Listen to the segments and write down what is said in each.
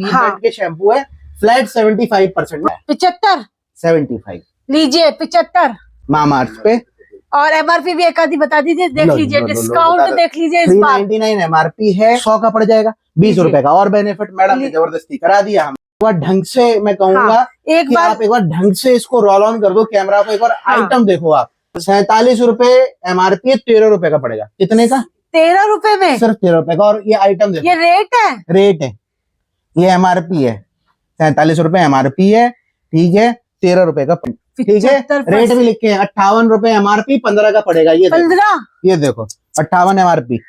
Brand के shampoo है, flat 75% है। 75 75 लीजिए, 75 मामाअर्थ पे। और एमआरपी भी एक आधी बता दीजिए, देख लीजिए डिस्काउंट देख लीजिए इस बार। 399 एमआरपी है, 100 का पड़ जाएगा, 20 रुपए का और बेनिफिट मैडम ने जबरदस्ती करा दिया। हम एक बार ढंग से मैं कहूंगा एक बार आप एक बार ढंग से इसको रोल ऑन कर दो कैमरा को, एक बार आइटम देखो आप। 47 रुपए एमआरपी है, 13 रुपए का पड़ेगा। कितने का? 13 रुपए में, सिर्फ 13 रुपए का। और ये आइटम देखो, ये रेट है, रेट है, ये एमआरपी है, 47 रुपए एमआरपी है, ठीक है, 13 रुपए का, ठीक है। रेट भी लिखे हैं 58 रुपए एमआरपी, 15 का पड़ेगा। ये 15, ये देखो 58 एमआरपी।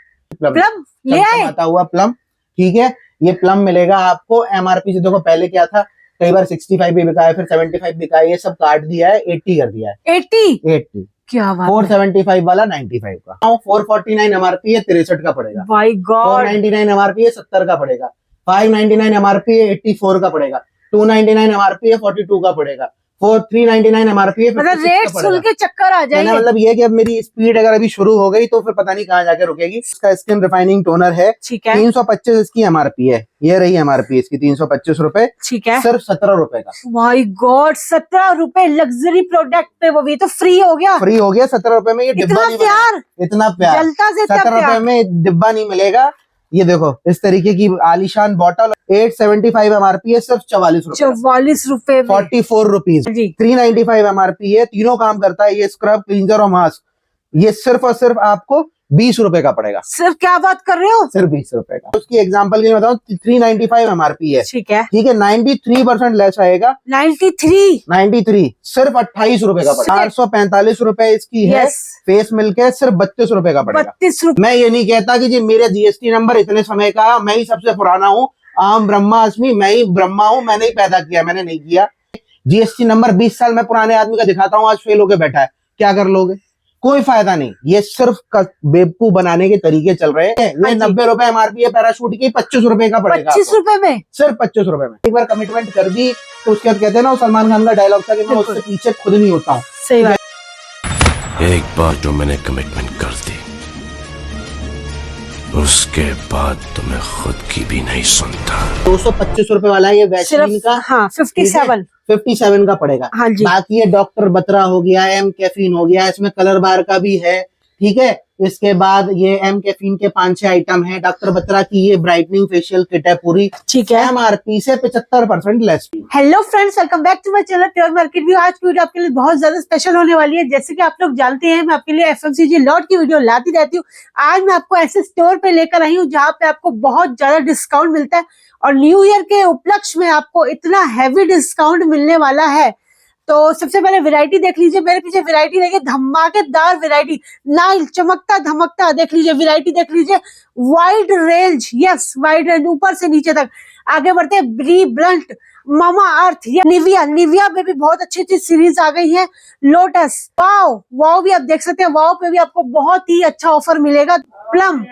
प्लम ले आए आता हुआ प्लम, ठीक है। ये प्लम मिलेगा आपको एमआरपी से, देखो पहले क्या था, कई बार 65 भी बिका है, फिर 75 बिका है, ये सब काट दिया है, 80 कर दिया है। 80 क्या बात है। 475 वाला 95 का। 449 एमआरपी है, 63 का पड़ेगा। My God. 499 एमआरपी है, 70 का पड़ेगा। 599 एमआरपी है, 84 का पड़ेगा। 299 एमआरपी है, 42 का पड़ेगा। 399 एमआरपी है, मतलब रेट सुन के चक्कर आ जाएंगे। मतलब ये कि अब मेरी स्पीड अगर अभी शुरू हो गई तो फिर पता नहीं कहाँ जाके रुकेगी। इसका स्किन रिफाइनिंग टोनर है, ठीक है, 325 इसकी एमआरपी है। ये रही एमआरपी इसकी 325 रुपए, ठीक है, सिर्फ 17 रुपए का। माय गॉड 17 रुपए लग्जरी प्रोडक्ट पे, वो भी तो फ्री हो गया। फ्री हो गया 17 रुपए में। ये डिब्बा नहीं प्यार, इतना प्यार, जलता से 17 रुपए में डिब्बा नहीं मिलेगा। ये देखो इस तरीके की आलीशान बॉटल, 875 एमआरपी है, सिर्फ 44 रुपए। 44 रुपए, 44 रुपीज। 395 एमआरपी है, तीनों काम करता है ये, स्क्रब, क्लींजर और मास्क। ये सिर्फ और सिर्फ आपको 20 रुपए का पड़ेगा। सिर्फ, क्या बात कर रहे हो, सिर्फ 20 रुपए का। उसकी एग्जांपल के लिए बताऊं, 395 एमआरपी है, ठीक है, ठीक है, 93% लेस आएगा। 93 सिर्फ 28 रुपए का पड़ेगा। 445 रुपए इसकी है। फेस मिल्क है, सिर्फ 32 रुपए का पड़ेगा। 32 रुपए। मैं ये नहीं कहता कि जी मेरा जीएसटी नंबर इतने समय का, मैं ही सबसे पुराना हूँ, आम ब्रह्मा अस्मि, मैं ही ब्रह्मा हूँ, मैंने ही पैदा किया, मैंने नहीं किया। जीएसटी नंबर 20 साल मैं पुराने आदमी का दिखाता हूँ, आज फेल होके बैठा है, क्या कर लोगे? कोई फायदा नहीं। ये सिर्फ बेवकूफ बनाने के तरीके चल रहे हैं। ये 90 रुपए एमआरपी है पैराशूट की, 25 रुपए का पड़ेगा। 25 रुपए में, सिर्फ 25 रुपए में। एक बार कमिटमेंट कर दी तो उसके बाद कहते हैं ना, सलमान खान का डायलॉग था कि मैं उससे पीछे खुद नहीं होता हूँ। सही बात। एक बार जो मैंने कमिटमेंट कर दी, उसके बाद तो मैं खुद की भी नहीं सुनता। 225 रुपए वाला ये वैसलीन का, हाँ 57 का पड़ेगा। हाँ जी। बाकी ये डॉक्टर बतरा हो गया, एम कैफीन हो गया, इसमें कलर बार का भी है, ठीक है। इसके बाद ये एम कैफीन के 5-6 आइटम है। डॉक्टर बतरा की ये ब्राइटनिंग फेशियल किट है पूरी, ठीक है, एमआरपी से 75% less. Hello friends, welcome back to my channel pure market view. आज की वीडियो आपके लिए बहुत ज्यादा स्पेशल होने वाली है। जैसे कि आप लोग जानते हैं, मैं आपके लिए एफएमसीजी लॉट की वीडियो लाती रहती हूँ। आज मैं आपको ऐसे स्टोर पे लेकर आई हूँ जहाँ पे आपको बहुत ज्यादा डिस्काउंट मिलता है, और न्यू ईयर के उपलक्ष्य में आपको इतना हैवी डिस्काउंट मिलने वाला है। तो सबसे पहले वैरायटी देख लीजिए, मेरे पीछे वैरायटी देखिए, धमाकेदार वैरायटी, लाइल चमकता धमकता। देख लीजिए वैरायटी, देख लीजिए, wide range, yes wide range, ऊपर से नीचे तक। आगे बढ़ते हैं, ब्री ब्लंट, मामा अर्थ, निविया, निविया पे भी बहुत अच्छी अच्छी सीरीज आ गई है। लोटस, वाव, वाव भी आप देख सकते हैं, वाव पे भी आपको बहुत ही अच्छा ऑफर मिलेगा। प्लम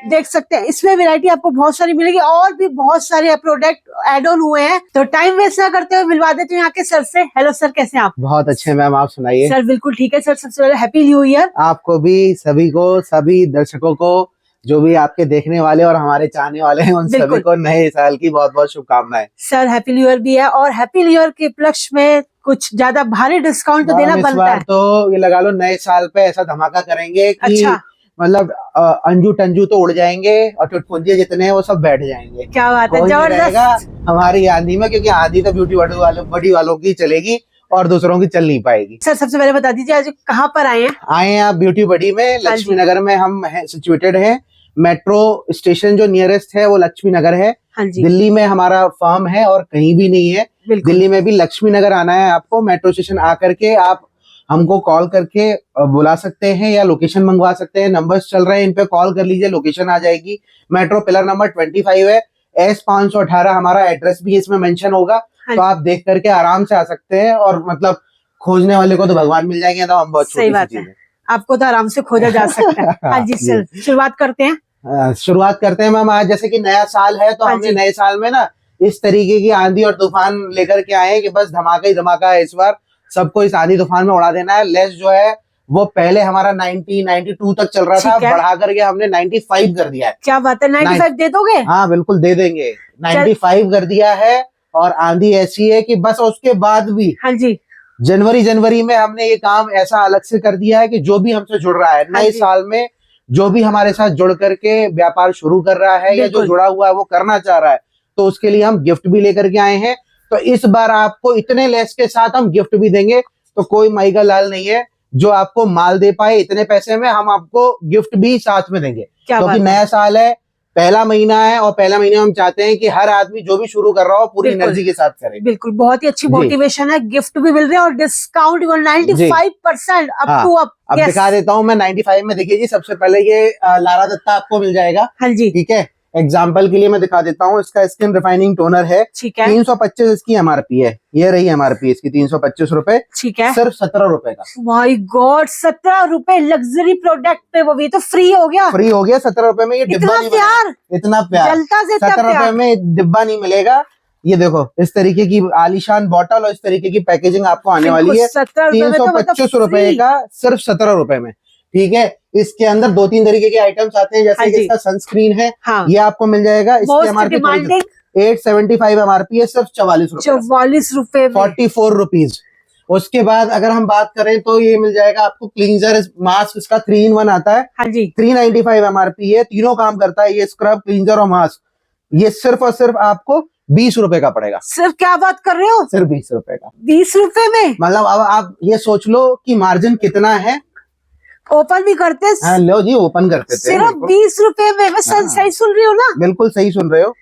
देख सकते हैं, इसमें वैरायटी आपको बहुत सारी मिलेगी, और भी बहुत सारे प्रोडक्ट एड ऑन हुए हैं। तो टाइम वेस्ट ना करते हुए मिलवा देते हैं यहाँ के सर से। हेलो सर, कैसे हैं आप? बहुत अच्छे मैम, आप सुनाइए। सर बिल्कुल ठीक है सर। सबसे पहले हैप्पी न्यू ईयर आपको भी, सभी को, सभी दर्शकों को, जो भी आपके देखने वाले और हमारे चाहने वाले हैं, उन सभी को नए साल की बहुत बहुत शुभकामनाएं। सर हैप्पी न्यू ईयर भी है, और हैप्पी न्यू ईयर के उपलक्ष्य में कुछ ज्यादा भारी डिस्काउंट तो देना बनता है। तो ये लगा लो, नए साल पे ऐसा धमाका करेंगे कि अच्छा, मतलब अंजू टंजू तो उड़ जाएंगे, और चुटपुंजे जितने हैं वो सब बैठ जाएंगे। क्या बात है, जबरदस्त हमारी आंधी में, क्योंकि आंधी तो ब्यूटी बड़ी वालों की चलेगी और दूसरों की चल नहीं पाएगी। सर सबसे पहले बता दीजिए आज कहाँ पर आए हैं? आए हैं आप ब्यूटी बड़ी में, लक्ष्मी नगर में हम सिचुएटेड हैं। मेट्रो स्टेशन जो नियरेस्ट है वो लक्ष्मी नगर है। हाँ जी। दिल्ली में हमारा फर्म है और कहीं भी नहीं है। दिल्ली में भी लक्ष्मी नगर आना है आपको। मेट्रो स्टेशन आकर के आप हमको कॉल करके बुला सकते हैं या लोकेशन मंगवा सकते हैं। नंबर्स चल रहे हैं, इन पे कॉल कर लीजिए, लोकेशन आ जाएगी। मेट्रो पिलर नंबर 25 है, S518 हमारा एड्रेस भी इसमें मेंशन होगा। तो आप देख करके आराम से आ सकते हैं, और मतलब खोजने वाले को तो भगवान मिल जाएंगे। तो हम बहुत सही बात है, आपको तो आराम से खोजा जा सकता है। हाँ जी सर, शुरुआत करते हैं। शुरुआत करते हैं मैम। आज जैसे कि नया साल है, तो हमने नए साल में ना इस तरीके की आंधी और तूफान लेकर के आए हैं कि बस धमाका ही धमाका है। इस बार सबको इस आंधी तूफान में उड़ा देना है। लेस जो है वो पहले हमारा 92 तक चल रहा था, बढ़ा करके हमने 95 कर दिया है। क्या बात है, 95 दे दोगे? हाँ बिल्कुल दे देंगे। 95 कर दिया है। और आंधी ऐसी है कि बस उसके बाद भी हाँ जी, जनवरी में हमने ये काम ऐसा अलग से कर दिया है कि जो भी हमसे जुड़ रहा है हाँ नए जी। साल में, जो भी हमारे साथ जुड़ करके व्यापार शुरू कर रहा है या जो बिल्कुल। जुड़ा हुआ है वो करना चाह रहा है, तो उसके लिए हम गिफ्ट भी लेकर के आए हैं। तो इस बार आपको इतने लेस के साथ हम गिफ्ट भी देंगे। तो कोई माई का लाल नहीं है जो आपको माल दे पाए इतने पैसे में, हम आपको गिफ्ट भी साथ में देंगे। क्या क्योंकि बात है। नया साल है, पहला महीना है, और पहला महीने में हम चाहते हैं कि हर आदमी जो भी शुरू कर रहा हो पूरी बिल्कुल। एनर्जी के साथ करे। बिल्कुल, बहुत ही अच्छी जी। मोटिवेशन है, गिफ्ट भी मिल रहे हैं और डिस्काउंट 95% अप हाँ, टू अप। अब दिखा देता हूँ मैं 95 में। देखिए जी, सबसे पहले ये लारा दत्ता आपको मिल जाएगा। हाँ जी, ठीक है, एग्जाम्पल के लिए मैं दिखा देता हूँ। इसका स्किन रिफाइनिंग टोनर है, ठीक है, 325 इसकी एमआरपी है। ये रही एमआरपी इसकी 325 रुपए, ठीक है। सिर्फ 17 रुपए का। माय गॉड, 17 रुपए लग्जरी प्रोडक्ट पे, वो भी तो फ्री हो गया। फ्री हो गया 17 रुपए में। ये डिब्बा इतना नहीं प्यार, मिलेगा, इतना प्यार जलता से इतना 17 रुपए प्यार। में डिब्बा नहीं मिलेगा। ये देखो इस तरीके की आलीशान बॉटल और इस तरीके की पैकेजिंग आपको आने वाली है। 17 रुपए में तो 325 रुपए फ्री। का, सिर्फ 17 रुपए में। ठीक है, इसके अंदर 2-3 तरीके के आइटम्स आते हैं, हाँ जैसे कि जी। इसका सनस्क्रीन है, हाँ, ये आपको मिल जाएगा। इसकी मोस्ट एमआरपी डिमांडिंग 875 एमआरपी है, सिर्फ 44 रुपए, 44 रुपए में। 44 रुपीज। उसके बाद अगर हम बात करें तो ये मिल जाएगा आपको क्लींजर मास्क, इसका 3-in-1 आता है, हाँ जी, 395 एमआरपी है। तीनों काम करता है, ये स्क्रब, क्लींजर और मास्क। ये सिर्फ और सिर्फ आपको 20 रुपए का पड़ेगा, सिर्फ क्या बात कर रहे हो, सिर्फ 20 रुपए का। 20 रुपए में। मतलब अब आप ये सोच लो कि मार्जिन कितना है। ओपन भी करते हाँ, लो जी, ओपन करते थे। सिर्फ बिल्कुल। 20 रुपए में। मैं हाँ। सही सुन रही हूँ ना, बिल्कुल सही सुन रहे हो।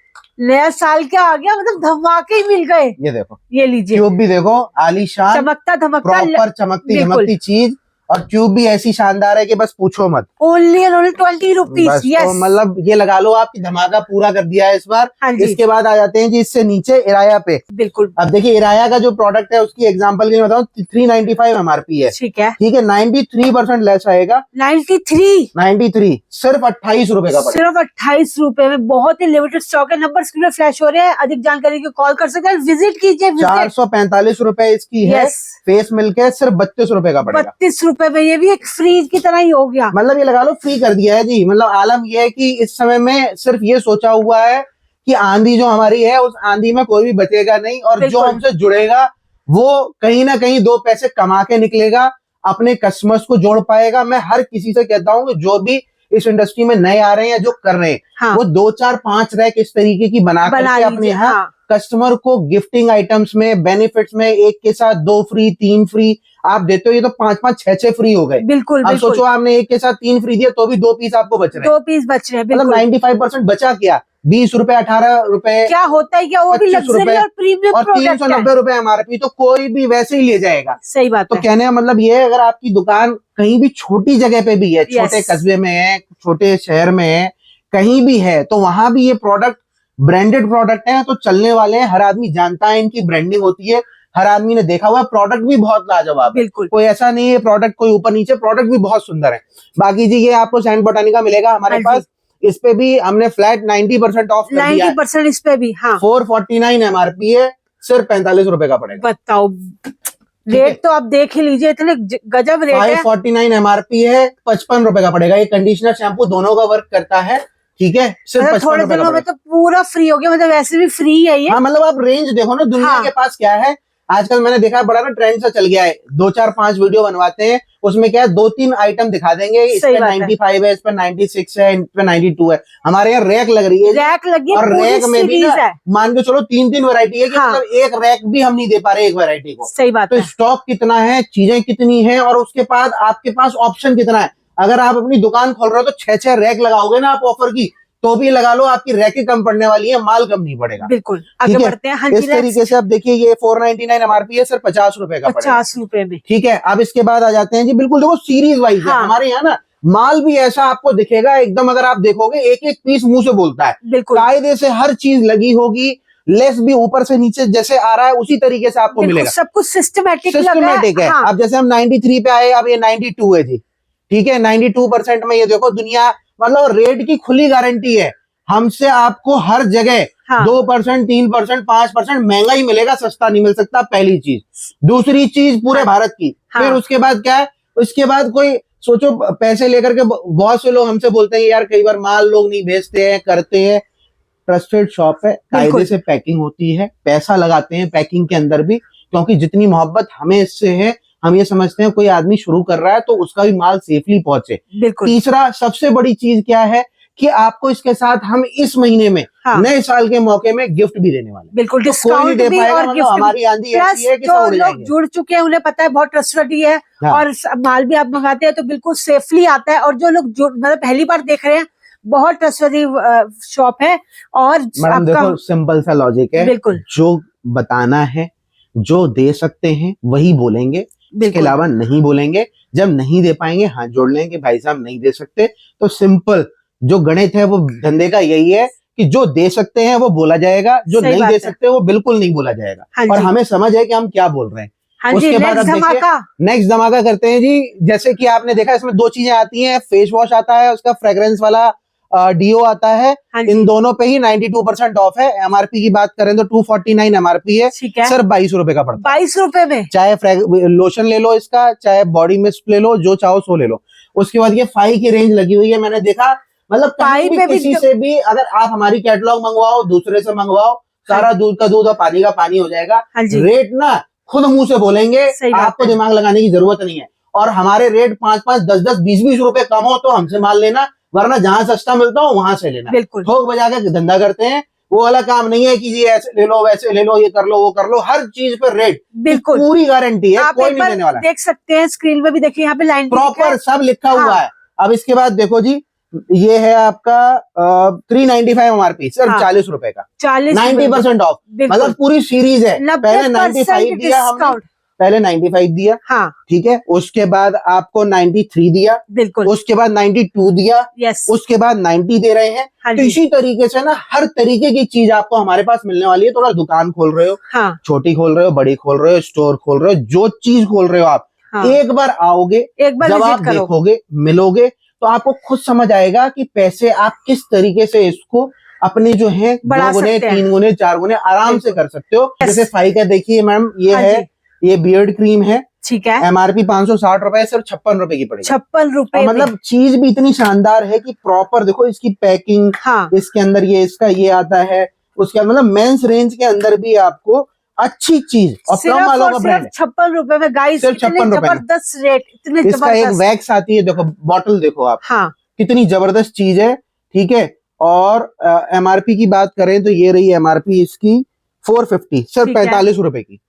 नया साल क्या आ गया, मतलब धमाके ही मिल गए। ये देखो, ये लीजिए, ट्यूब भी देखो आलीशान, चमकता धमकता, प्रॉपर चमकती बिल्कुल। धमकती चीज, और ट्यूब भी ऐसी शानदार है कि बस पूछो मत। Only and only 20 rupees. बस यस, तो मतलब ये लगा लो, आपकी धमाका पूरा कर दिया है इस बार। हाँ जी। इसके बाद आ जाते हैं जी इससे नीचे इराया पे। बिल्कुल, अब देखिए इराया का जो प्रोडक्ट है उसकी एग्जांपल के लिए बताऊं, 395 एमआरपी है। ठीक है। ठीक है, 93% लेस आएगा। 93 सिर्फ 28 रुपए का पड़ेगा। सिर्फ 28 रुपए में। बहुत ही लिमिटेड स्टॉक है। नंबर स्क्रीन पे फ्लैश हो रहे हैं, अधिक जानकारी के कॉल कर सकते हैं, विजिट कीजिए। 445 रुपए इसकी है। यस, फेस मिल्क है, सिर्फ 32 रुपए का पड़ेगा। 32 रुपए में। ये भी एक फ्रीज की तरह ही हो गया। मतलब ये लगा लो फ्री कर दिया है जी। मतलब आलम ये है कि इस समय में सिर्फ ये सोचा हुआ है कि आंधी जो हमारी है उस आंधी में कोई भी बचेगा नहीं, और जो बिल्कुल। हमसे जुड़ेगा वो कहीं ना कहीं 2 पैसे कमा के निकलेगा, अपने कस्टमर्स को जोड़ पाएगा। मैं हर किसी से कहता हूँ कि जो भी इस इंडस्ट्री में नए आ रहे हैं या जो कर रहे हैं, हाँ, वो 2, 4, 5 रैक इस तरीके की बना करके अपने लीजिए। यहाँ हाँ, कस्टमर को गिफ्टिंग आइटम्स में, बेनिफिट्स में, एक के साथ 2 फ्री, 3 फ्री आप देते हो। ये तो 5-5, 6-6 फ्री हो गए। बिल्कुल अब बिल्कुल। सोचो आपने एक के साथ 3 फ्री दिया तो भी 2 पीस आपको बच रहे हैं। 2 पीस बच रहे हैं। मतलब बिल्कुल। 95% बचा क्या, 20 रुपए, 18 रुपए क्या होता है, क्या वो भी 25 लग्जरी रुपए और प्रीमियम और प्रोडक्ट है। 390 रुपए एमआरपी, तो कोई भी वैसे ही ले जाएगा। सही बात तो है। कहने का मतलब ये है, अगर आपकी दुकान कहीं भी छोटी जगह पे भी है, छोटे Yes. कस्बे में है, छोटे शहर में है, कहीं भी है, तो वहां भी ये प्रोडक्ट ब्रांडेड प्रोडक्ट है तो चलने वाले हैं। हर आदमी जानता है इनकी ब्रांडिंग होती है, हर आदमी ने देखा हुआ है। प्रोडक्ट भी बहुत लाजवाब है, बिल्कुल। कोई ऐसा नहीं है प्रोडक्ट कोई ऊपर नीचे, प्रोडक्ट भी बहुत सुंदर है। बाकी जी ये आपको सैंड बोटानिका मिलेगा हमारे हाँ जी। पास। इस पे भी हमने फ्लैट 90% ऑफ कर दिया है। 90% इस पे भी। हाँ, 449 एमआरपी है, सिर्फ 45 रुपए का पड़ेगा। बताओ, रेट तो आप देख ही लीजिए, इतने गजब रेट है। 549 एमआरपी है, 55 रुपए का पड़ेगा। ये कंडीशनर शैम्पू दोनों का वर्क करता है। ठीक है, सिर्फ मतलब 55 थोड़े रुपए का दिनों में पड़ेगा। तो पूरा फ्री हो गया, मतलब वैसे भी फ्री है ये। हाँ, मतलब आप रेंज देखो ना दुनिया हाँ। के पास क्या है। आजकल मैंने देखा है बड़ा ना ट्रेंड सा चल गया है, 2, 4, 5 वीडियो बनवाते हैं, उसमें क्या है 2-3 आइटम दिखा देंगे। इस सही पे बात है। 95 है, इस पे 96 है, इस पे 92 है। हमारे यहाँ रैक लग रही है जी। रैक लगी है, और पूरी रैक में भी सीरीज ना है। मान के चलो 3-3 वैरायटी है कि हाँ। मतलब एक रैक भी हम नहीं दे पा रहे एक वैरायटी को। सही बात तो है। स्टॉक कितना है, चीजें कितनी है, और उसके बाद आपके पास ऑप्शन कितना है। अगर आप अपनी दुकान खोल रहे हो तो 6-6 रैक लगाओगे ना आप ऑफर की, तो भी लगा लो आपकी रैकें कम पड़ने वाली है, माल कम नहीं पड़ेगा। बिल्कुल। आगे ठीक है? बढ़ते हैं। हाँ इस जी, तरीके से अब देखिए ये 499 एमआरपी है, सिर्फ 50 रुपए का पड़ेगा। 50 रुपए में। ठीक है, अब इसके बाद आ जाते हैं जी, बिल्कुल देखो सीरीज वाइज है हाँ। हमारे यहाँ ना। माल भी ऐसा आपको दिखेगा एकदम, अगर आप देखोगे एक एक पीस मुंह से बोलता है, बिल्कुल कायदे से हर चीज लगी होगी। लेस भी ऊपर से नीचे जैसे आ रहा है उसी तरीके से आपको बिल्कुल, मिलेगा। सब कुछ सिस्टमेटिक सिस्टमेटिक है। हाँ, अब जैसे हम 93 पे आए, अब ये 92 है जी। ठीक है, 92% में ये देखो दुनिया, मतलब रेट की खुली गारंटी है। हमसे आपको हर जगह हाँ। 2%, 3%, 5% महंगा ही मिलेगा, सस्ता नहीं मिल सकता, पहली चीज। दूसरी चीज पूरे हाँ। भारत की। हाँ। फिर उसके बाद क्या है, उसके बाद कोई सोचो पैसे लेकर के बहुत से लोग हमसे बोलते हैं यार कई बार माल लोग नहीं भेजते हैं, करते हैं। ट्रस्टेड शॉप है, कायदे से पैकिंग होती है, पैसा लगाते हैं पैकिंग के अंदर भी, क्योंकि जितनी मोहब्बत हमें इससे है, हम ये समझते हैं कोई आदमी शुरू कर रहा है तो उसका भी माल सेफली पहुंचे। बिल्कुल। तीसरा सबसे बड़ी चीज क्या है कि आपको इसके साथ हम इस महीने में नए साल के मौके में गिफ्ट भी देने वाले हैं। बिल्कुल, तो डिस्काउंट भी और गिफ्ट हमारी आंधी ऐसी है कि जो लोग जुड़ चुके हैं उन्हें पता है बहुत ट्रस्टवर्दी है और माल भी आप मंगाते हैं तो बिल्कुल सेफली आता है, और जो लोग मतलब पहली बार देख रहे हैं बहुत ट्रस्टवर्दी शॉप है। और मैडम देखो सिंपल सा लॉजिक है, बिल्कुल, जो बताना है, जो दे सकते हैं वही बोलेंगे, इसके अलावा नहीं बोलेंगे। जब नहीं दे पाएंगे हाथ जोड़ लेंगे, भाई साहब नहीं दे सकते। तो सिंपल जो गणित है वो धंधे का यही है कि जो दे सकते हैं वो बोला जाएगा, जो नहीं दे सकते वो बिल्कुल नहीं बोला जाएगा। और हमें समझ है कि हम क्या बोल रहे हैं। उसके बाद अब देखिए नेक्स्ट धमाका करते हैं जी। जैसे कि आपने देखा इसमें दो चीजें आती हैं, फेस वॉश आता है, उसका फ्रेग्रेंस वाला डीओ आता है। इन दोनों पे ही 92% ऑफ है। एमआरपी की बात करें तो 249 एमआरपी है, सिर्फ 22 रुपए का पड़ता है। 22 रुपए में चाहे लोशन ले लो इसका, चाहे बॉडी मिस्ट ले लो, जो चाहो सो ले लो। उसके बाद ये 5 की रेंज लगी हुई है, मैंने देखा मतलब कहीं भी किसी से भी अगर आप हमारी कैटलॉग मंगवाओ, दूसरे से मंगवाओ, सारा दूध का दूध और पानी का पानी हो जाएगा। रेट ना खुद मुंह से बोलेंगे, आपको दिमाग लगाने की जरूरत नहीं है। और हमारे रेट 5-5, 10-10, 20-20 रुपए कम हो तो हमसे माल लेना, वरना जहां सस्ता मिलता हो वहां से लेना। ठोक बजा के धंधा करते हैं, वो वाला काम नहीं है कि ये ऐसे ले लो, वैसे ले लो, ये कर लो, वो कर लो। हर चीज पर रेट बिल्कुल पूरी गारंटी है, कोई नहीं देने वाला। देख सकते हैं स्क्रीन पे भी, देखिए यहाँ पे लाइन प्रॉपर सब लिखा हुआ है। अब इसके बाद देखो जी, ये है आपका 395 एमआरपी, सिर्फ 40 रुपए का, 90% ऑफ, मतलब पूरी सीरीज है। पहले 95 दिया हमने, पहले 95 दिया, हाँ ठीक है। उसके बाद आपको 93 दिया, बिल्कुल। उसके बाद 92 दिया, यस। उसके बाद 90 दे रहे हैं। हाँ, तो इसी तरीके से ना हर तरीके की चीज आपको हमारे पास मिलने वाली है। थोड़ा दुकान खोल रहे हो, हाँ, छोटी खोल रहे हो, बड़ी खोल रहे हो, स्टोर खोल रहे हो, जो चीज खोल रहे हो आप, हाँ, एक बार आओगे, एक बार जब आप देखोगे, मिलोगे, तो आपको खुद समझ आएगा कि पैसे आप किस तरीके से इसको अपने जो है 2 गुने, 3 गुने, 4 गुने आराम से कर सकते हो। जैसे 5 का देखिए मैम, ये है, ये बियर्ड क्रीम है, ठीक है। एमआरपी 560 रुपए, सिर्फ 56 रुपए की पड़ेगी। 56 रुपए, मतलब चीज भी इतनी शानदार है कि प्रॉपर देखो इसकी पैकिंग, हाँ, इसके अंदर ये इसका ये आता है। उसके बाद मतलब मेंस रेंज के अंदर भी आपको अच्छी चीज, और प्लम वालों का ब्रांड 56 रुपए में गाइस, सिर्फ 56 रुपए, जबरदस्त रेट, इतने इसका एक वैक्स आती है, देखो बॉटल देखो आप, हाँ, कितनी जबरदस्त चीज है, ठीक है। और एमआरपी की बात करें तो ये रही एमआरपी इसकी 450, सिर्फ 45 रुपए की।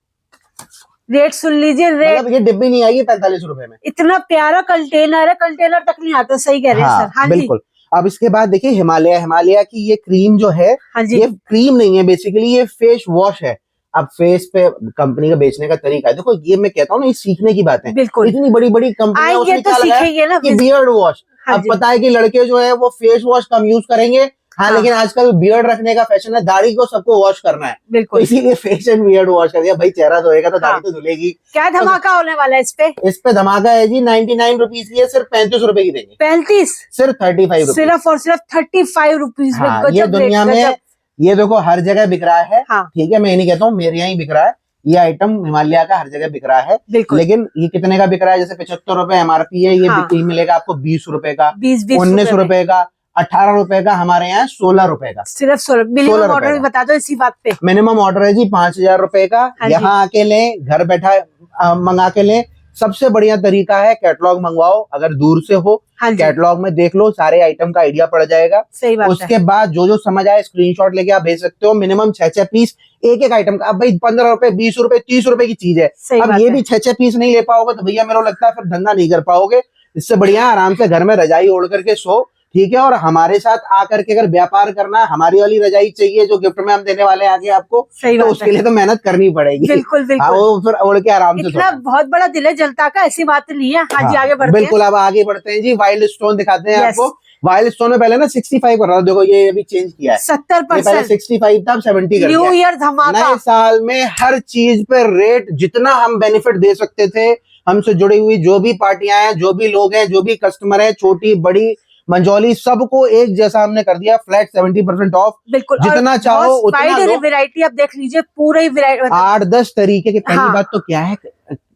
रेट सुन लीजिए, रेट मतलब ये डिब्बी नहीं आएगी 45 रुपए में। इतना प्यारा कंटेनर है, कंटेनर तक नहीं आता, सही कह रहे हैं सर। हाँ बिल्कुल। अब इसके बाद देखिए हिमालय की ये क्रीम जो है, ये क्रीम नहीं है, बेसिकली ये फेस वॉश है। अब फेस पे कंपनी का बेचने का तरीका है, देखो ये मैं कहता हूँ ना, ये सीखने की बात है। बिल्कुल, इतनी बड़ी बड़ी कंपनियां उसने क्या लगाया कि बियर्ड वॉश। अब पता है कि लड़के जो है वो फेस वॉश कम यूज करेंगे, हाँ, लेकिन आजकल बियर्ड रखने का फैशन है, दाढ़ी को सबको वॉश करना है, बिल्कुल, तो इसीलिए फेस एंड बियर्ड वॉश कर दिया। भाई चेहरा धोएगा तो दाढ़ी तो धुलेगी। क्या धमाका होने वाला है इस पे? इस पे धमाका है जी, 99 रुपीज की है, सिर्फ 35 रुपए की देंगे। 35, सिर्फ 35, सिर्फ और सिर्फ 35 रुपीज में। ये दुनिया में ये देखो हर जगह बिक रहा है, हाँ, ठीक है। मैं ये नहीं कहता हूँ मेरे यहाँ ही बिक रहा है, ये आइटम हिमालय का हर जगह बिक रहा है, लेकिन ये कितने का बिक रहा है? जैसे 75 रुपए एमआरपी है, ये हाँ, मिलेगा आपको 20 रुपए का, 19 रुपए का, 18 रुपए का, हमारे यहाँ 16 रुपए का, सिर्फ 16। मिनिमम ऑर्डर भी बता दो इसी बात पे। मिनिमम ऑर्डर है जी 5000 रुपए का। यहाँ आके लें, घर बैठा मंगा के लें। सबसे बढ़िया तरीका है कैटलॉग मंगवाओ, अगर दूर से हो, कैटलॉग में देख लो, सारे आइटम का आइडिया पड़ जाएगा। सही बात उसके बाद जो समझ आए स्क्रीनशॉट लेके आप भेज सकते हो। मिनिमम 6 पीस एक आइटम का। अब भाई 15 रुपए, 20 रुपए, 30 रुपए की चीज है, अब ये भी 6 पीस नहीं ले पाओगे तो भैया मेरा लगता है फिर धंधा नहीं कर पाओगे। इससे बढ़िया आराम से घर में रजाई ओढ़ करके सो, ठीक है। और हमारे साथ आकर के अगर व्यापार करना है, हमारी वाली रजाई चाहिए जो गिफ्ट में हम देने वाले हैं आगे आपको, तो उसके लिए तो मेहनत करनी पड़ेगी। बिल्कुल बिल्कुल। वो फिर ओढ़ के आराम से सोना। बहुत बड़ा दिल है जनता का, ऐसी बात नहीं है। हाँ जी, आगे बढ़ते हैं। बिल्कुल, अब आगे बढ़ते हैं जी। वाइल्ड स्टोन दिखाते हैं आपको। वाइल्ड स्टोन में पहले ना 65 कर रहा था, देखो ये अभी चेंज किया है, 70%। पहले 65 था, अब 70 कर दिया। न्यू ईयर धमाका। नए साल में हर चीज पे रेट, जितना हम बेनिफिट दे सकते थे, हमसे जुड़ी हुई जो भी पार्टियां हैं, जो भी लोग हैं, जो भी कस्टमर है, छोटी बड़ी मंजौली, सबको एक जैसा हमने कर दिया, फ्लैट 70% ऑफ। बिल्कुल, जितना चाहो उतना लो। वैरायटी आप देख लीजिए, पूरे 8-10 तरीके की। पहली बात तो क्या है,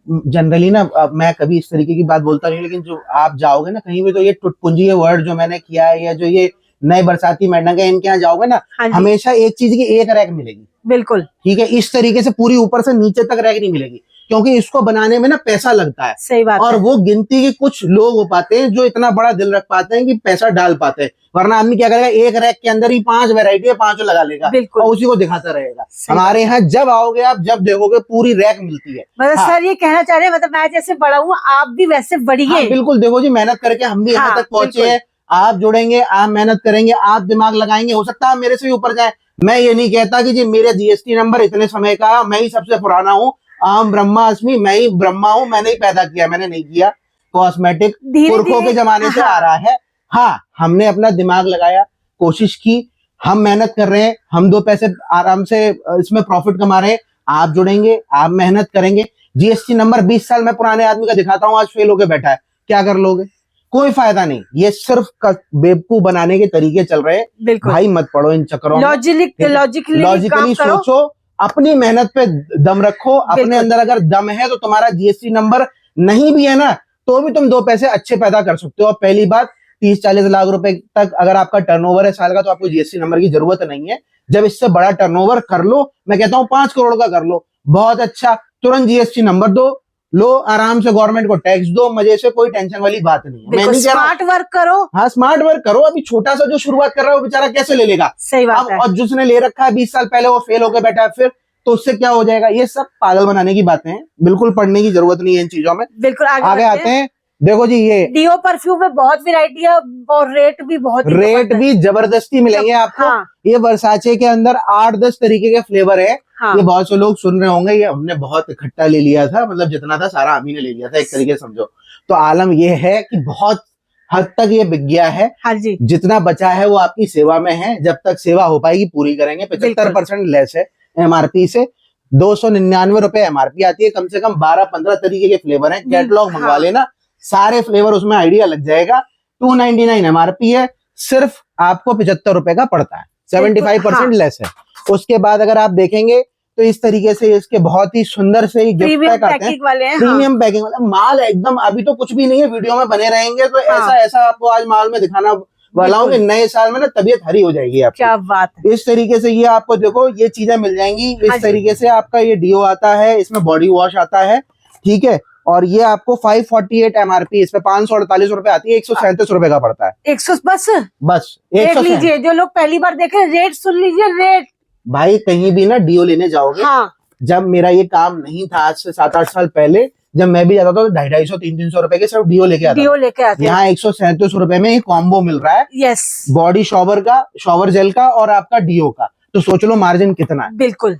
जनरली ना मैं कभी इस तरीके की बात बोलता नहीं, लेकिन जो आप जाओगे ना कहीं भी, तो ये टुटपुंजी ये वर्ड जो मैंने किया है, या जो ये नए बरसाती मेंढक है, इनके यहाँ जाओगे ना, हाँ जी। हमेशा एक चीज की एक रैक मिलेगी। बिल्कुल ठीक है, इस तरीके से पूरी ऊपर से नीचे तक रैक नहीं मिलेगी, क्योंकि इसको बनाने में ना पैसा लगता है। सही बात और है। वो गिनती के कुछ लोग हो पाते हैं जो इतना बड़ा दिल रख पाते हैं कि पैसा डाल पाते हैं, वरना आदमी क्या करेगा, एक रैक के अंदर ही 5 वैरायटी है, 5 लगा लेगा बिल्कुल। और उसी को दिखाता रहेगा। सही हमारे यहाँ जब आओगे आप, जब देखोगे पूरी रैक मिलती है। मतलब हाँ। सर ये कहना चाह रहे हैं, मतलब मैं जैसे बड़ा हूँ आप भी वैसे बढ़िए। हाँ, बिल्कुल, देखो जी, मेहनत करके हम भी यहाँ हाँ, तक पहुंचे बिल्कुल। हैं। आप जुड़ेंगे, आप मेहनत करेंगे, आप दिमाग लगाएंगे, हो सकता है आप मेरे से भी ऊपर जाए। मैं ये नहीं कहता कि जी मेरा जीएसटी नंबर इतने समय का है, मैं ही सबसे पुराना हूँ, आम ब्रह्मा अस्मि, मैं ही ब्रह्मा हूँ, मैंने ही पैदा किया, मैंने नहीं किया। कॉस्मेटिक पुरखों के जमाने से आ रहा है। हाँ, हमने अपना दिमाग लगाया, कोशिश की, हम मेहनत कर रहे हैं, हम 2 पैसे आराम से इसमें प्रॉफिट कमा रहे हैं। आप जुड़ेंगे, आप मेहनत करेंगे। जीएसटी नंबर 20 साल मैं पुराने आदमी का दिखाता हूँ, आज फेल होके बैठा है, क्या कर लोगे? कोई फायदा नहीं। ये सिर्फ बेवकूफ बनाने के तरीके चल रहे हैं। बिल्कुल। भाई मत पड़ो इन चक्करों में। लॉजिकली सोचो, अपनी मेहनत पे दम रखो, अपने अंदर अगर दम है तो तुम्हारा जीएसटी नंबर नहीं भी है ना, तो भी तुम 2 पैसे अच्छे पैदा कर सकते हो। और पहली बात, 30-40 लाख रुपए तक अगर आपका टर्नओवर है साल का, तो आपको जीएसटी नंबर की जरूरत नहीं है। जब इससे बड़ा टर्नओवर कर लो, मैं कहता हूँ 5 करोड़ का कर लो, बहुत अच्छा, तुरंत जीएसटी नंबर दो, लो, आराम से गवर्नमेंट को टैक्स दो, मजे से, कोई टेंशन वाली बात नहीं है। मैं नहीं कह रहा, स्मार्ट वर्क करो। हाँ, स्मार्ट वर्क करो। अभी छोटा सा जो शुरुआत कर रहा है वो बेचारा कैसे ले लेगा? सही बात है। और जिसने ले रखा है 20 साल पहले, वो फेल होकर बैठा है, फिर तो उससे क्या हो जाएगा? ये सब पागल बनाने की बातें हैं, बिल्कुल पढ़ने की जरूरत नहीं है इन चीजों में। बिल्कुल। आगे आते हैं। देखो जी, ये डीओ परफ्यूम में बहुत वैरायटी है और रेट भी बहुत रेट भी जबरदस्ती मिलेंगे आपको। हाँ। ये वर्साचे के अंदर 8-10 तरीके के फ्लेवर है। हाँ। ये बहुत से लोग सुन रहे होंगे, ये हमने बहुत इकट्ठा ले लिया था, मतलब जितना था सारा हम ही ने ले लिया था, एक तरीके से समझो। तो आलम ये है कि बहुत हद तक ये बिक गया है। हाँ जी। जितना बचा है वो आपकी सेवा में है, जब तक सेवा हो पाएगी पूरी करेंगे। 75% लेस है एमआरपी से, 299 रुपए एमआरपी आती है। कम से कम 12-15 तरीके के फ्लेवर है, कैटलॉग मंगवा लेना, सारे फ्लेवर उसमें आइडिया लग जाएगा। 299 एमआरपी है, सिर्फ आपको 75 रुपए का पड़ता है, 75% लेस है। उसके बाद अगर आप देखेंगे तो इस तरीके से इसके बहुत ही सुंदर से गिफ्ट पैक आते हैं, प्रीमियम पैकिंग वाले माल एकदम। अभी तो कुछ भी नहीं है, वीडियो में बने रहेंगे तो ऐसा आपको आज माल में दिखाना वाला हूँ कि नए साल में ना तबीयत हरी हो जाएगी आपकी। क्या बात है। इस तरीके से ये आपको देखो, ये चीजें मिल जाएंगी। इस तरीके से आपका ये डीओ आता है, इसमें बॉडी वॉश आता है, ठीक है। और ये आपको 548 एमआरपी, इसमें 548 रुपए आती है, 137 रुपए का पड़ता है। 100 बस देख लीजिए, जो लोग पहली बार देखे रेट सुन लीजिए। रेट भाई कहीं भी ना डीओ लेने जाओगे, हाँ। जब मेरा ये काम नहीं था, आज से 7-8 साल पहले, जब मैं भी जाता था तो 250-300 रुपए के सिर्फ डीओ लेके आता था। यहाँ 137 रुपए में ये कॉम्बो मिल रहा है। यस। बॉडी शॉवर का, शॉवर जेल का और आपका डीओ का, तो सोच लो मार्जिन कितना है। बिल्कुल।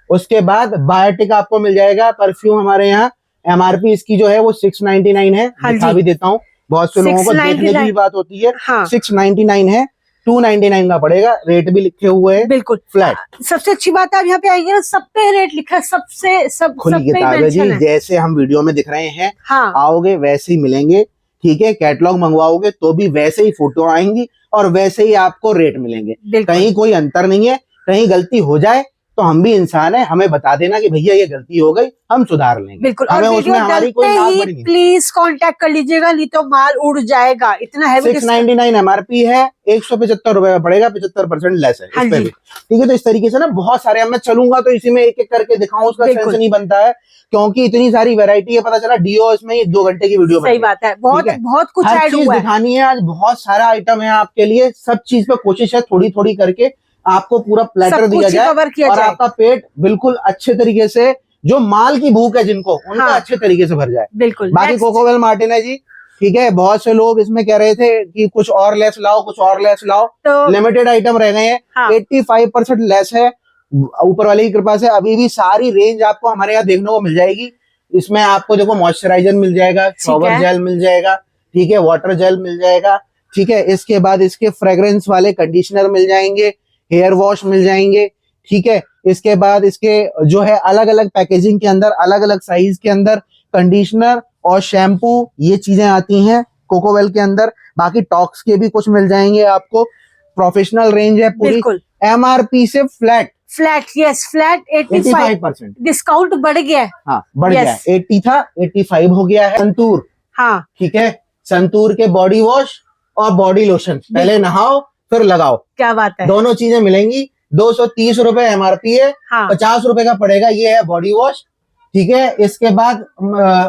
उसके बाद बायोटिक आपको मिल जाएगा परफ्यूम। हमारे यहाँ एमआरपी इसकी जो है वो 699 है। दिखा भी देता हूँ, बहुत से लोगों को देखने की भी बात होती है। 699 है, 299 का पड़ेगा। रेट भी लिखे हुए हैं, बिल्कुल फ्लैट। सबसे अच्छी बात है, आप यहाँ पे आएंगे ना, सब पे रेट लिखा है, सब खुली किताब है जी। जैसे हम वीडियो में दिख रहे हैं, हाँ। आओगे वैसे ही मिलेंगे, ठीक है। कैटलॉग मंगवाओगे तो भी वैसे ही फोटो आएंगी और वैसे ही आपको रेट मिलेंगे। कहीं कोई अंतर नहीं है। कहीं गलती हो जाए तो हम भी इंसान है, हमें बता देना कि भैया ये गलती हो गई, हम सुधार लेंगे। बिल्कुल। हमें उसमें हमारी कोई नाक बड़ी नहीं। प्लीज कांटेक्ट कर लीजिएगा, नहीं तो माल उड़ जाएगा। इतना हैवी। 699 एमआरपी है, 175 रुपए में पड़ेगा, 75% लेस है इस पे भी, ठीक है। तो इस तरीके से ना बहुत सारे, मैं चलूंगा तो इसी में एक एक करके दिखाऊं, उसका सेंस नहीं बनता है, क्योंकि इतनी सारी वैरायटी है। पता चला डीओ इसमें 2 घंटे की वीडियो। सही बात है, बहुत कुछ ऐड हुआ है, दिखानी है। आज बहुत सारा आइटम है आपके लिए, सब चीज पे कोशिश है थोड़ी थोड़ी करके आपको पूरा प्लेटर दिया जाए और आपका पेट बिल्कुल अच्छे तरीके से, जो माल की भूख है जिनको, उनका अच्छे तरीके से भर जाए। बिल्कुल। बाकी कोकोवेल मार्टिन है जी, ठीक है। बहुत से लोग इसमें कह रहे थे कि कुछ और लेस लाओ, कुछ और लेस लाओ, तो लिमिटेड आइटम रह गए हैं। 85% लेस है, ऊपर वाले की कृपा से। अभी भी सारी रेंज आपको हमारे यहाँ देखने को मिल जाएगी। इसमें आपको देखो मॉइस्चराइजर मिल जाएगा, शॉवर जेल मिल जाएगा, ठीक है, वाटर जेल मिल जाएगा, ठीक है। इसके बाद इसके फ्रेग्रेंस वाले कंडीशनर मिल जाएंगे, हेयर वॉश मिल जाएंगे, ठीक है। इसके बाद इसके जो है अलग अलग पैकेजिंग के अंदर, अलग अलग साइज के अंदर कंडीशनर और शैम्पू, ये चीजें आती हैं कोकोवेल के अंदर। बाकी टॉक्स के भी कुछ मिल जाएंगे आपको। प्रोफेशनल रेंज है पूरी, एमआरपी से फ्लैट। Yes, flat 85%। डिस्काउंट बढ़ गया है, हाँ बढ़ गया है। 80 था, 85 हो गया है। संतूर, हाँ ठीक है, संतूर के बॉडी वॉश और बॉडी लोशन, पहले नहाओ फिर लगाओ। क्या बात है। दोनों चीजें मिलेंगी। 230 रुपए MRP है। हाँ। 50 रुपए का पड़ेगा। ये है बॉडी वॉश, ठीक है। इसके बाद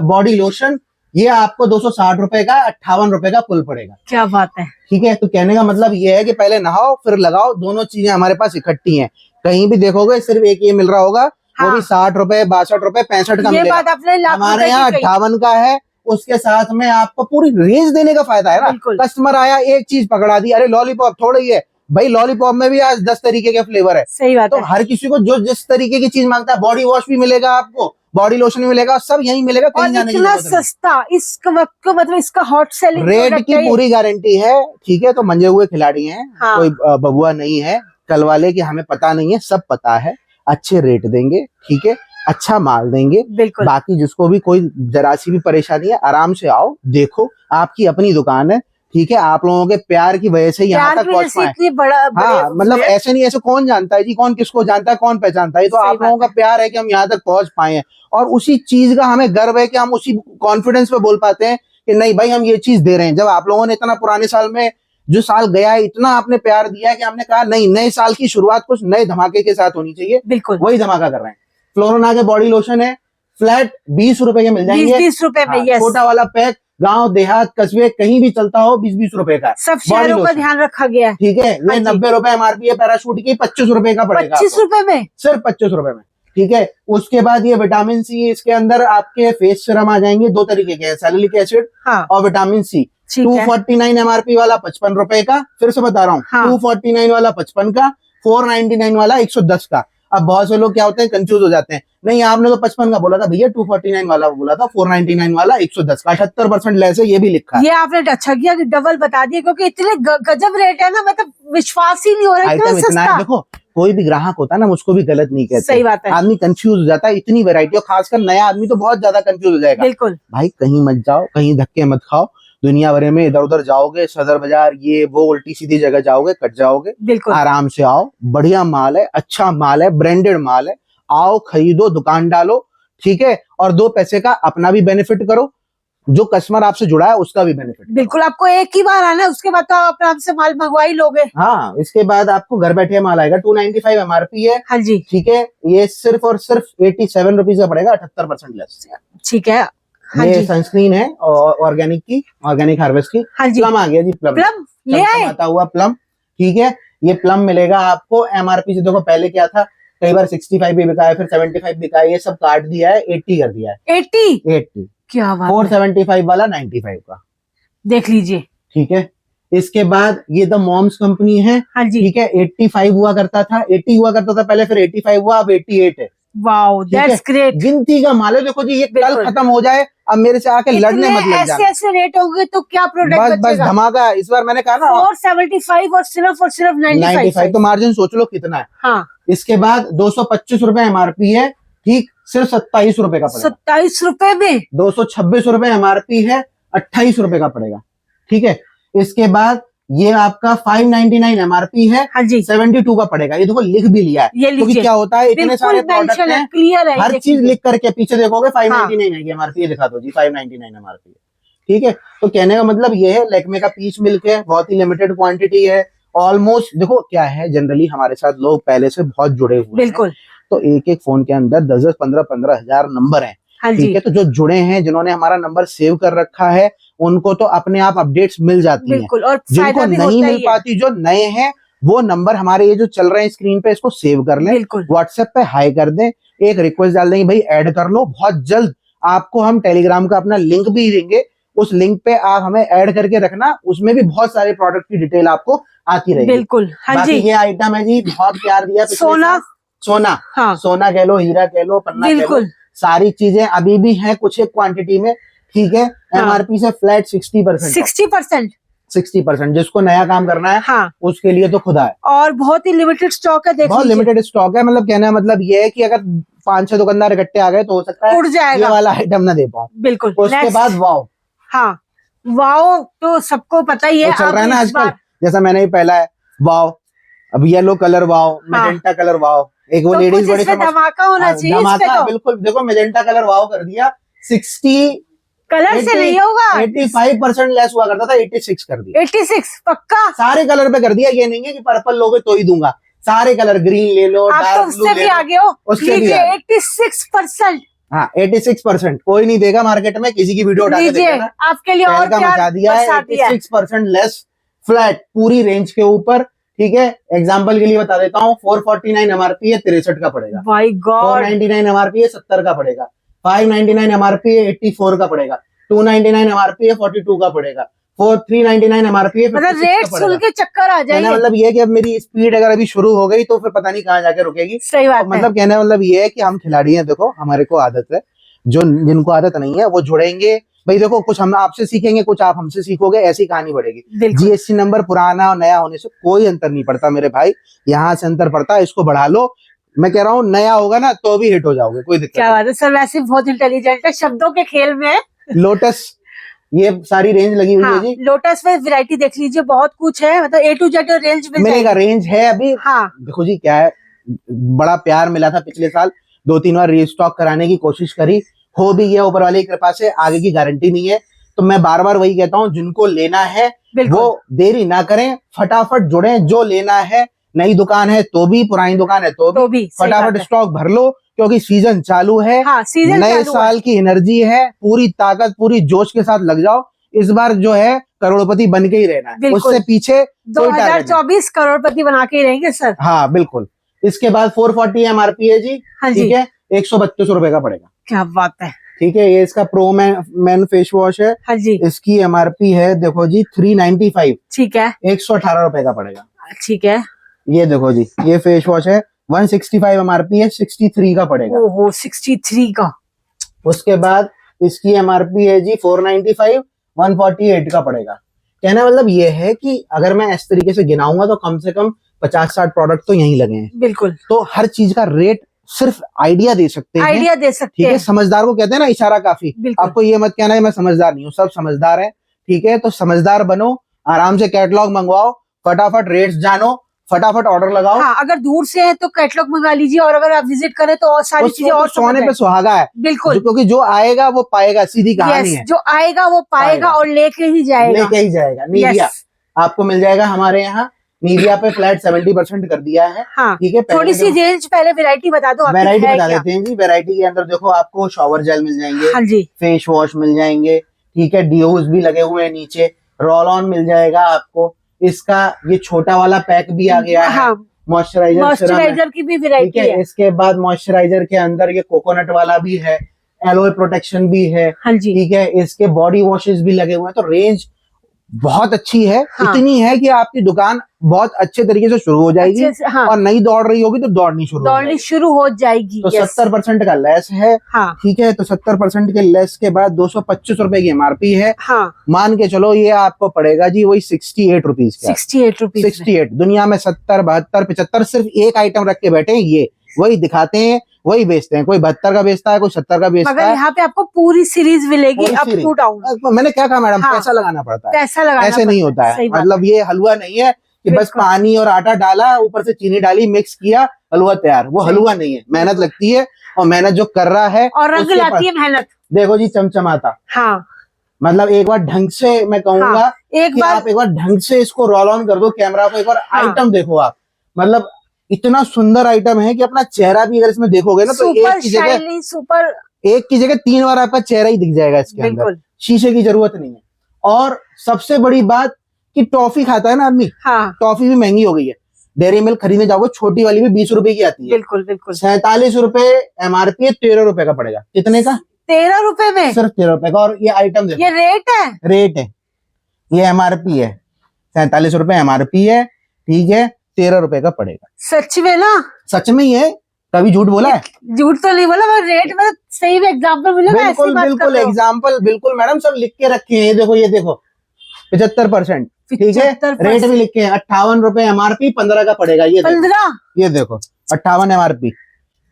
बॉडी लोशन, ये आपको 260 रुपए का 58 रुपए का कुल पड़ेगा। क्या बात है। ठीक है। तो कहने का मतलब ये है कि पहले नहाओ फिर लगाओ। दोनों चीजें हमारे पास इकट्ठी हैं। कहीं भी देखोगे सिर्फ एक ये मिल रहा होगा। हाँ। वो भी 60 रुपए 62 रुपए 65 का ये मिलेगा। बात आपने लाख हमारे रुपए यहाँ की कही। 58 का है। उसके साथ में आपको पूरी रेंज देने का फायदा है ना। बिल्कुल। कस्टमर आया एक चीज पकड़ा दी, अरे लॉलीपॉप थोड़ा ही है भाई, लॉलीपॉप में भी आज 10 तरीके के फ्लेवर है। सही बात तो है। हर किसी को जो जिस तरीके की चीज मांगता है, बॉडी वॉश भी मिलेगा आपको, बॉडी लोशन भी मिलेगा, सब यहीं मिलेगा। और कहीं जाने की इतना जरूरत नहीं। सस्ता इस वक्त को, मतलब इसका हॉट सेलिंग रेट की पूरी गारंटी है। ठीक है। तो मंजे हुए खिलाड़ी हैं। हाँ। कोई बबुआ नहीं है कल वाले की, हमें पता नहीं है, सब पता है। अच्छे रेट देंगे, ठीक है, अच्छा माल देंगे। बिल्कुल। बाकी जिसको भी कोई जरा सी भी परेशानी है, आराम से आओ, देखो, आपकी अपनी दुकान है, ठीक है। आप लोगों के प्यार की वजह से यहाँ तक पहुंच पाए। इतनी बड़ा हाँ, मतलब ऐसे नहीं, ऐसे कौन जानता है जी, कौन किसको जानता है, कौन पहचानता है। तो सही आप लोगों बात का प्यार है कि हम यहाँ तक पहुंच पाए हैं, और उसी चीज का हमें गर्व है कि हम उसी कॉन्फिडेंस पे बोल पाते हैं कि नहीं भाई, हम ये चीज दे रहे हैं। जब आप लोगों ने इतना पुराने साल में, जो साल गया है, इतना आपने प्यार दिया है कि हमने कहा नहीं, नए साल की शुरुआत कुछ नए धमाके के साथ होनी चाहिए। बिल्कुल। वही धमाका कर रहे हैं। फ्लोरोना के बॉडी लोशन है, फ्लैट 20 रुपए के मिल जाएंगे। 20 रुपए में। यस। छोटा वाला पैक, गांव देहात कस्बे कहीं भी चलता हो, 20-20 रुपए का। सब शहरों का ध्यान रखा गया है। ठीक है। ये 90 रुपए MRP है पैराशूट की, 25 रुपए का पड़ेगा। 25 रुपए में, सिर्फ 25 रुपए में। ठीक है। उसके बाद ये विटामिन सी, इसके अंदर आपके फेस सीरम आ जाएंगे, 2 तरीके के, सैलिसिलिक एसिड हाँ। और विटामिन सी। ठीक है। 249 MRP वाला 55 रुपए का, फिर से बता रहा हूँ। हाँ। 249 वाला 55 का, 499 वाला 110 का। अब बहुत से लोग क्या होते हैं, कंफ्यूज हो जाते हैं। नहीं, आपने तो 55 का बोला था भैया, 249 वाला बोला था, 499 वाला 110 का, 78% लेस है, ये भी लिखा है। ये आपने अच्छा किया कि डबल बता दिया, क्योंकि इतने गजब रेट है ना, मतलब विश्वास ही नहीं हो रहा है, इतना आइटम इतना है। सस्ता। देखो, कोई भी ग्राहक होता है ना, मुझको भी गलत नहीं कहते। सही बात है। आदमी कंफ्यूज हो जाता है, इतनी वैरायटी, और खासकर नया आदमी तो बहुत ज्यादा कंफ्यूज हो जाएगा। बिल्कुल। भाई कहीं मत जाओ, कहीं धक्के मत खाओ। दुनिया भर में इधर उधर जाओगे, सदर बाजार, ये वो उल्टी सीधी जगह जाओगे, कट जाओगे। बिल्कुल। आराम से आओ, बढ़िया माल है, अच्छा माल है, ब्रांडेड माल है। आओ, खरीदो, दुकान डालो, ठीक है। और 2 पैसे का अपना भी बेनिफिट करो, जो कस्टमर आपसे जुड़ा है उसका भी बेनिफिट। बिल्कुल। आपको एक ही बार आना है, उसके बाद तो आप आराम से माल मंगवा ही लोगे। हाँ, इसके बाद आपको घर बैठे माल आएगा। 295 MRP है। हाँ जी। ठीक है। ये सिर्फ और सिर्फ 87 रुपीज का पड़ेगा, 78% लेस। ठीक है। हाँ ये जी। सनस्क्रीन है ऑर्गेनिक की, ऑर्गेनिक हार्वेस्ट की। हाँ जी। प्लम आ गया जी, प्लम प्लम ले आए। आता हुआ प्लम। ठीक है। ये प्लम मिलेगा आपको MRP से, देखो पहले क्या था, कई बार 65 भी बिका है, फिर 75 बिका है, ये सब काट दिया है, 80 कर दिया है। 80 क्या बात है। 475 वाला 95 का, देख लीजिए। ठीक है। इसके बाद ये द मॉम्स कंपनी है। हाँ जी। ठीक है। 85 हुआ करता था, 80 हुआ करता था पहले, फिर 85 हुआ, अब 88 है। Wow, that's great. गिनती का माल है। देखो जी, ये कल खत्म हो जाए, अब मेरे से आके लड़ने मत लग जाना। ऐसे रेट होंगे तो क्या प्रोडक्ट बस बचेगा। धमाका। इस बार मैंने कहा ना 475 और सिर्फ 95। तो मार्जिन सोच लो कितना है। हाँ। इसके बाद 225 रुपए MRP है, ठीक, सिर्फ 27 रुपए का पड़ेगा। 27 रुपए में। 226 रुपए MRP है, 28 रुपए का पड़ेगा। ठीक है। इसके बाद ये आपका 599 MRP है। हाँ जी। 72 का पड़ेगा। ये देखो लिख भी लिया है, ये क्योंकि क्या होता है, इतने सारे प्रोडक्ट हैं, क्लियर है, हर चीज लिख करके पीछे देखोगे 599 है, MRP दिखा दो जी, 599 MRP है। ठीक है। तो कहने का मतलब ये है, लैक्मे का पीच मिल्क है, बहुत ही लिमिटेड क्वांटिटी है। ऑलमोस्ट देखो क्या है, जनरली हमारे साथ लोग पहले से बहुत जुड़े हुए हैं। बिल्कुल। तो एक एक फोन के अंदर 10-10, 15-15 हजार नंबर है। हाँ ठीक है। तो जो जुड़े हैं, जिन्होंने हमारा नंबर सेव कर रखा है, उनको तो अपने आप अपडेट्स मिल जाती हैं। बिल्कुल। और जिनको नहीं मिल पाती, जो नए हैं, वो नंबर हमारे ये जो चल रहे हैं स्क्रीन पे, इसको सेव कर लें। बिल्कुल। व्हाट्सएप पे हाई कर दें, एक रिक्वेस्ट डाल देंगे, भाई ऐड कर लो। बहुत जल्द आपको हम टेलीग्राम का अपना लिंक भी देंगे, उस लिंक पे आप हमें ऐड करके रखना, उसमें भी बहुत सारे प्रोडक्ट की डिटेल आपको आती रहेगी। बिल्कुल। हाँ जी। ये आइटम है जी, बहुत प्यार दिया। सोना, हाँ। सोना कह लो, हीरा कह लो, पन्ना कह लो, सारी चीजें अभी भी हैं कुछ एक क्वांटिटी में। ठीक है। हाँ। MRP से फ्लैट 60%। 60%। जिसको नया काम करना है, हाँ, उसके लिए तो खुदा है। और बहुत ही लिमिटेड स्टॉक है, बहुत लिमिटेड स्टॉक है। मतलब कहना मतलब ये है कि अगर 5-6 दुकानदार इकट्ठे आ गए तो हो सकता है उड़ जाएगा, ये वाला आइटम ना दे पाऊं। बिल्कुल। उसके बाद वाओ। हाँ, वाओ तो सबको पता ही है, चल रहा है ना आजकल, जैसा मैंने ही पहला है वाओ, अब yellow colour wow, magenta colour wow, एक वो तो लेडीज बड़ी धमाका होना चाहिए। धमाका, बिल्कुल। देखो मेजेंटा कलर वाओ कर दिया, 60 कलर से नहीं होगा। 85% लेस हुआ करता था, 86 कर दिया। 86 पक्का। सारे कलर पे कर दिया, ये नहीं है कि पर्पल लोगे तो ही दूंगा, सारे कलर, ग्रीन ले लो, आप तो डार्क ब्लू उससे ले भी लो, आगे हो। उससे भी लीजिए आगे। 86%। हाँ 86%, कोई नहीं देगा मार्केट में, किसी की वीडियो उठा के लीजिए देखना, आपके लिए और का प्यार मचा दिया है। बरसा दिया है। 86% लेस फ्लैट पूरी रेंज के ऊपर, ठीक है। एग्जांपल के लिए बता देता हूँ, 449 एमआरपी है, 63 का पड़ेगा। My God. 499 एमआरपी है, 70 का पड़ेगा। 599 एमआरपी है, 84 का पड़ेगा। 299 एमआरपी है, 42 का पड़ेगा। 399 एमआरपी है, मतलब 56 रेट का सुन पड़ेगा। के चक्कर आ कहने जाएंगे। मतलब ये है कि अब मेरी स्पीड अगर अभी शुरू हो गई तो फिर पता नहीं कहाँ जाके रुकेगी। सही बात है। मतलब कहने का मतलब ये है कि हम खिलाड़ी हैं, देखो हमारे को आदत है, जो जिनको आदत नहीं है वो जुड़ेंगे। भाई देखो, कुछ हम आपसे सीखेंगे, कुछ आप हमसे सीखोगे, ऐसी कहानी बढ़ेगी। बिल्कुल। जीएसटी नंबर पुराना और नया होने से कोई अंतर नहीं पड़ता मेरे भाई, यहाँ से अंतर पड़ता है, इसको बढ़ा लो। मैं कह रहा हूँ नया होगा ना तो भी हिट हो जाओगे, कोई दिक्कत क्या नहीं। बात है सर, वैसे बहुत इंटेलिजेंट है, शब्दों के खेल में है। लोटस, ये सारी रेंज लगी हुई है हाँ, जी। लोटस में वैरायटी देख लीजिए, बहुत कुछ है, मतलब A to Z रेंज मिलेगा, रेंज है अभी। हाँ देखो जी क्या है, बड़ा प्यार मिला था पिछले साल, 2-3 बार रीस्टॉक कराने की कोशिश करी, हो भी गया ऊपर वाले की कृपा से, आगे की गारंटी नहीं है। तो मैं बार बार वही कहता हूँ, जिनको लेना है वो देरी ना करें, फटाफट जुड़े, जो लेना है। नई दुकान है तो भी, पुरानी दुकान है तो भी फटाफट स्टॉक भर लो, क्योंकि सीजन चालू है। हाँ, सीजन नए साल की एनर्जी है, पूरी ताकत पूरी जोश के साथ लग जाओ। इस बार जो है करोड़पति बन के ही रहना है, उससे पीछे 2024 करोड़पति बना के ही रहेंगे सर। हाँ बिल्कुल। इसके बाद 440 एमआरपी है जी, ठीक है, 132 रुपए का पड़ेगा। क्या बात है। ठीक है, ये इसका प्रो मैन फेस वॉश है। हाँ जी। इसकी एमआरपी है देखो जी 395, ठीक है, 118 रुपए का पड़ेगा। ठीक है। ये देखो जी, ये फेस वॉश है, 165 एमआरपी है, 63 का पड़ेगा। ओहो 63 का। उसके बाद इसकी एमआरपी है जी 495, 148 का पड़ेगा। कहना मतलब ये है कि अगर मैं इस तरीके से गिनाऊंगा तो कम से कम 50-60 प्रोडक्ट तो यहीं लगे हैं। बिल्कुल। तो हर चीज का रेट सिर्फ आइडिया दे सकते हैं, आइडिया दे सकते ठीक है। हैं। समझदार को कहते हैं ना, इशारा काफी। आपको ये मत कहना है मैं समझदार नहीं हूँ, सब समझदार है, ठीक है। तो समझदार बनो, आराम से कैटलॉग मंगवाओ, फटाफट रेट्स जानो, फटाफट ऑर्डर लगाओ। हाँ, अगर दूर से है तो कैटलॉग मंगा लीजिए, और अगर आप विजिट करें तो और सारी चीजें और सोने पे सुहागा है। बिल्कुल, क्योंकि जो आएगा वो पाएगा, सीधी कहानी है। जो आएगा वो पाएगा और लेके ही जाएगा। नीविया आपको मिल जाएगा हमारे यहाँ, नीविया पे फ्लैट 70% कर दिया है। हाँ, ठीक है। थोड़ी सी रेंज पहले वैरायटी बता दो। वैरायटी बता देते हैं जी। वैरायटी के अंदर देखो आपको शॉवर जेल मिल जाएंगे, हाँ जी, फेस वॉश मिल जाएंगे, ठीक है, डिओज भी लगे हुए हैं नीचे, रोल ऑन मिल जाएगा आपको। इसका ये छोटा वाला पैक भी आ गया है। हाँ, मॉइस्चराइजर की भी वैरायटी है। इसके बाद मॉइस्चराइजर के अंदर ये कोकोनट वाला भी है, एलोए प्रोटेक्शन भी है, हाँ जी, ठीक है। इसके बॉडी वॉशेस भी लगे हुए हैं, तो रेंज बहुत अच्छी है। हाँ, इतनी है कि आपकी दुकान बहुत अच्छे तरीके से शुरू हो जाएगी। हाँ, और नहीं दौड़ रही होगी तो दौड़नी शुरू हो जाएगी। तो 70% का लेस है। हाँ, ठीक है। तो 70% के लेस के बाद 225 रुपए की एमआरपी है। हाँ, मान के चलो ये आपको पड़ेगा जी वही 68 रुपीज का। 68। दुनिया में 70, 72, 75 सिर्फ एक आइटम रख के बैठे हैं, ये वही दिखाते हैं, वही बेचते हैं। कोई 72 का बेचता है, कोई 70 का बेचता है, मगर यहाँ पे आपको पूरी सीरीज मिलेगी अप टू डाउन। मैंने क्या कहा मैडम, पैसा लगाना पड़ता है, पैसा लगाना ऐसे नहीं होता है। मतलब ये हलवा नहीं है कि बस पानी और आटा डाला, ऊपर से चीनी डाली, मिक्स किया, हलवा तैयार। वो हलवा नहीं है, मेहनत लगती है, और मेहनत जो कर रहा है और रंग लाती है मेहनत। देखो जी चमचमाता। हाँ, मतलब एक बार ढंग से मैं कहूंगा, हाँ, आप एक बार ढंग से इसको रोल ऑन कर दो, कैमरा को एक बार आइटम देखो आप। मतलब इतना सुंदर आइटम है कि अपना चेहरा भी अगर इसमें देखोगे ना तो एक की जगह 3 बार आपका चेहरा ही दिख जाएगा इसके अंदर। शीशे की जरूरत नहीं है। और सबसे बड़ी बात कि टॉफी खाता है ना आदमी, हाँ, टॉफी भी महंगी हो गई है। डेयरी मिल्क खरीदने जाओगे, छोटी वाली भी 20 रुपए की आती है। बिल्कुल बिल्कुल। 47 रुपए एमआरपी है, 13 रुपए का पड़ेगा। कितने का? 13 रुपए में, सिर्फ 13 रुपए का। और ये आइटम देखो, ये रेट है, ये एमआरपी है, 47 रुपए एमआरपी है, ठीक है, 13 रुपए का पड़ेगा। सच में ना? सच में ही है, कभी झूठ बोला है? झूठ तो नहीं बोला, मैं रेट में सही में एग्जाम्पल मिला। बिल्कुल बिल्कुल एग्जाम्पल, बिल्कुल मैडम, सब लिख के रखे हैं। ये देखो 75%, ठीक है, रेट भी लिखे हैं। 58 रुपए एमआरपी, 15 का पड़ेगा। ये 15, ये देखो 58 एमआरपी।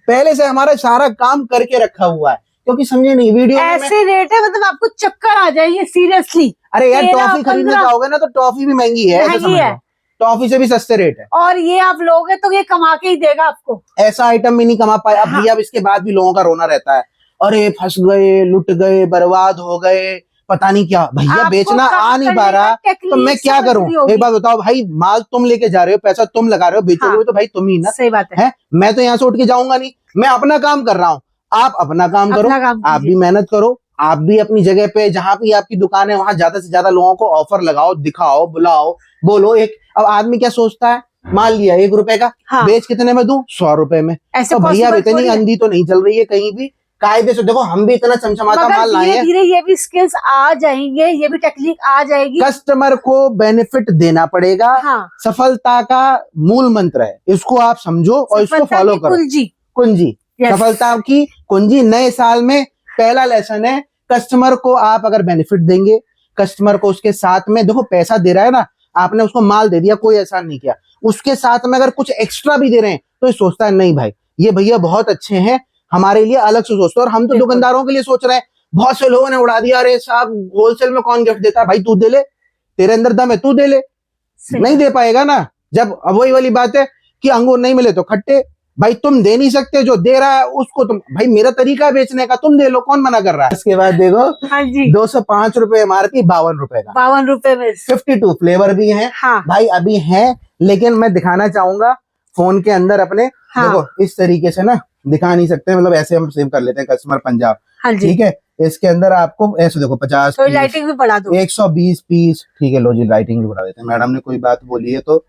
पहले से हमारा सारा काम करके रखा हुआ है, क्योंकि समझे नहीं वीडियो ऐसे रेट है, मतलब आपको चक्कर आ जाएगी सीरियसली। अरे यार टॉफी खरीदने जाओगे ना तो टॉफी भी महंगी है, टॉफी से भी सस्ते रेट है। और ये आप लोगे तो ये कमा के ही देगा आपको। ऐसा आइटम भी नहीं कमा पाए अब। भैया इसके बाद भी लोगों का रोना रहता है, अरे फंस गए, लुट गए, बर्बाद हो गए, पता नहीं क्या। भैया आपको बेचना काम आ नहीं करने पा का रहा तो टेक्निक मैं क्या समझनी करूं? होगी। एक बात बताओ भाई, माल तुम लेके जा रहे हो, पैसा तुम लगा रहे हो, बेचोगे हाँ, तो भाई तुम ही ना। सही बात है। मैं तो यहाँ से उठ के जाऊंगा नहीं, मैं अपना काम कर रहा हूँ, आप अपना काम करो, अपना काम आप कीजिए। भी मेहनत करो, आप भी अपनी जगह पे जहां भी आपकी दुकान है वहां ज्यादा से ज्यादा लोगों को ऑफर लगाओ, दिखाओ, बुलाओ, बोलो। एक अब आदमी क्या सोचता है, मान लिया 1 रुपए का, हाँ, बेच कितने में दूं? 100 रुपए में। ऐसे तो भैया अब पॉसिबल इतनी थोड़ी है। अंधी तो नहीं चल रही है कहीं भी, कायदे से देखो हम भी इतना चमचमाता मगर माल लाए धीरे हैं। धीरे ये भी स्किल्स आ जाएंगे, ये भी टेक्निक आ जाएगी। कस्टमर को बेनिफिट देना पड़ेगा, हाँ, सफलता का मूल मंत्र है, इसको आप समझो और इसको सफलता फॉलो की करो। कुंजी। कुंजी, Yes. सफलता की कुंजी नए साल में पहला लेसन है। कस्टमर को आप अगर बेनिफिट देंगे, कस्टमर को उसके साथ में, देखो पैसा दे रहा है ना, आपने उसको माल दे दिया, कोई एहसान नहीं किया, उसके साथ में अगर कुछ एक्स्ट्रा भी दे रहे हैं तो ये सोचता है नहीं भाई ये भैया बहुत अच्छे हैं, हमारे लिए अलग से सोचते हैं। और हम तो बिल्कुल। दुकानदारों के लिए सोच रहे हैं। बहुत से लोगों ने उड़ा दिया, अरे साहब होलसेल में कौन गिफ्ट देता है? भाई तू दे ले, तेरे अंदर दम है, तू दे ले। सही नहीं बात। दे पाएगा ना। जब अब वही वाली बात है कि अंगूर नहीं मिले तो खट्टे, भाई तुम दे नहीं सकते, जो दे रहा है उसको तुम, भाई मेरा तरीका है बेचने का, तुम दे लो, कौन मना कर रहा है? इसके बाद देखो हाँ जी, 205 रुपए MRP, 52 रुपए का, 52 रुपए में। 52 फ्लेवर भी है हाँ, भाई, अभी है। लेकिन मैं दिखाना चाहूंगा फोन के अंदर अपने। हाँ। देखो इस तरीके से ना दिखा नहीं सकते, मतलब ऐसे हम सेव कर लेते हैं कस्टमर पंजाब, हाँ जी। ठीक है। इसके अंदर आपको ऐसे देखो 50 तो पीस, लाइटिंग भी बढ़ा दो। 120 पीस, ठीक है। लो जी लाइटिंग भी बढ़ा देते हैं, मैडम ने कोई बात बोली है तो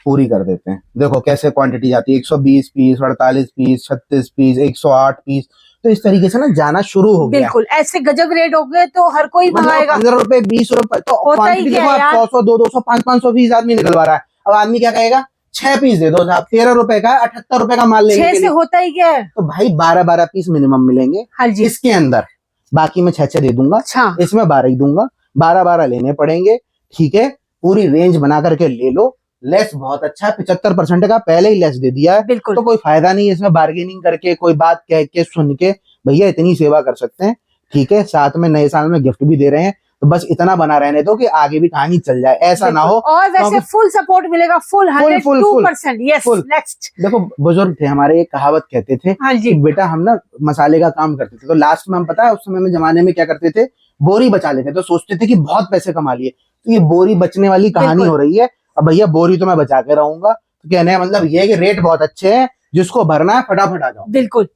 पूरी कर देते हैं। देखो कैसे क्वांटिटी जाती है, 120 पीस, 48 पीस, 36 पीस, 108 पीस। तो इस तरीके से ना जाना शुरू हो गया। बिल्कुल, ऐसे गजब रेट हो गए तो हर कोई मंगाएगा। 15 रुपए, 20 रुपए, तो होता ही क्वांटिटी क्या देखो है आप, यार। 100 200 500 पीस आदमी निकलवा रहा है। अब आदमी क्या कहेगा, 6 पीस दे दो साहब, 13 रुपए का, 78 रुपए का माल लेने 6 के से लिए। होता ही क्या है। तो भाई 12 पीस मिनिमम मिलेंगे हाँ जी। इसके अंदर, बाकी मैं 6 दे दूंगा, अच्छा, इसमें 12 ही दूंगा, 12 लेने पड़ेंगे, ठीक है। पूरी रेंज बना करके ले लो। लेस बहुत अच्छा, 75% का पहले ही लेस दे दिया है, बिल्कुल। तो कोई फायदा नहीं है इसमें बार्गेनिंग करके, कोई बात कह के सुन के। भैया इतनी सेवा कर सकते हैं, ठीक है। साथ में नए साल में गिफ्ट भी दे रहे हैं, तो बस इतना बना रहने दो कि आगे भी कहानी चल जाए, ऐसा ना हो। और वैसे क्योंकि- फुल सपोर्ट मिलेगा, फुल 102%। Yes, full। नेक्स्ट। देखो बुजुर्ग थे हमारे, एक कहावत कहते थे हाँ कि जी, बेटा हम ना मसाले का काम करते थे, तो लास्ट में हम पता है उस समय में जमाने में क्या करते थे, बोरी बचा लेते, तो सोचते थे कि बहुत पैसे कमा लिए। तो ये बोरी बचने वाली कहानी बिल्कुल। हो रही है। अब भैया बोरी तो मैं बचा के रहूंगा, तो कहने का मतलब ये है कि रेट बहुत अच्छे हैं, जिसको भरना है फटाफट आ जाओ। बिल्कुल।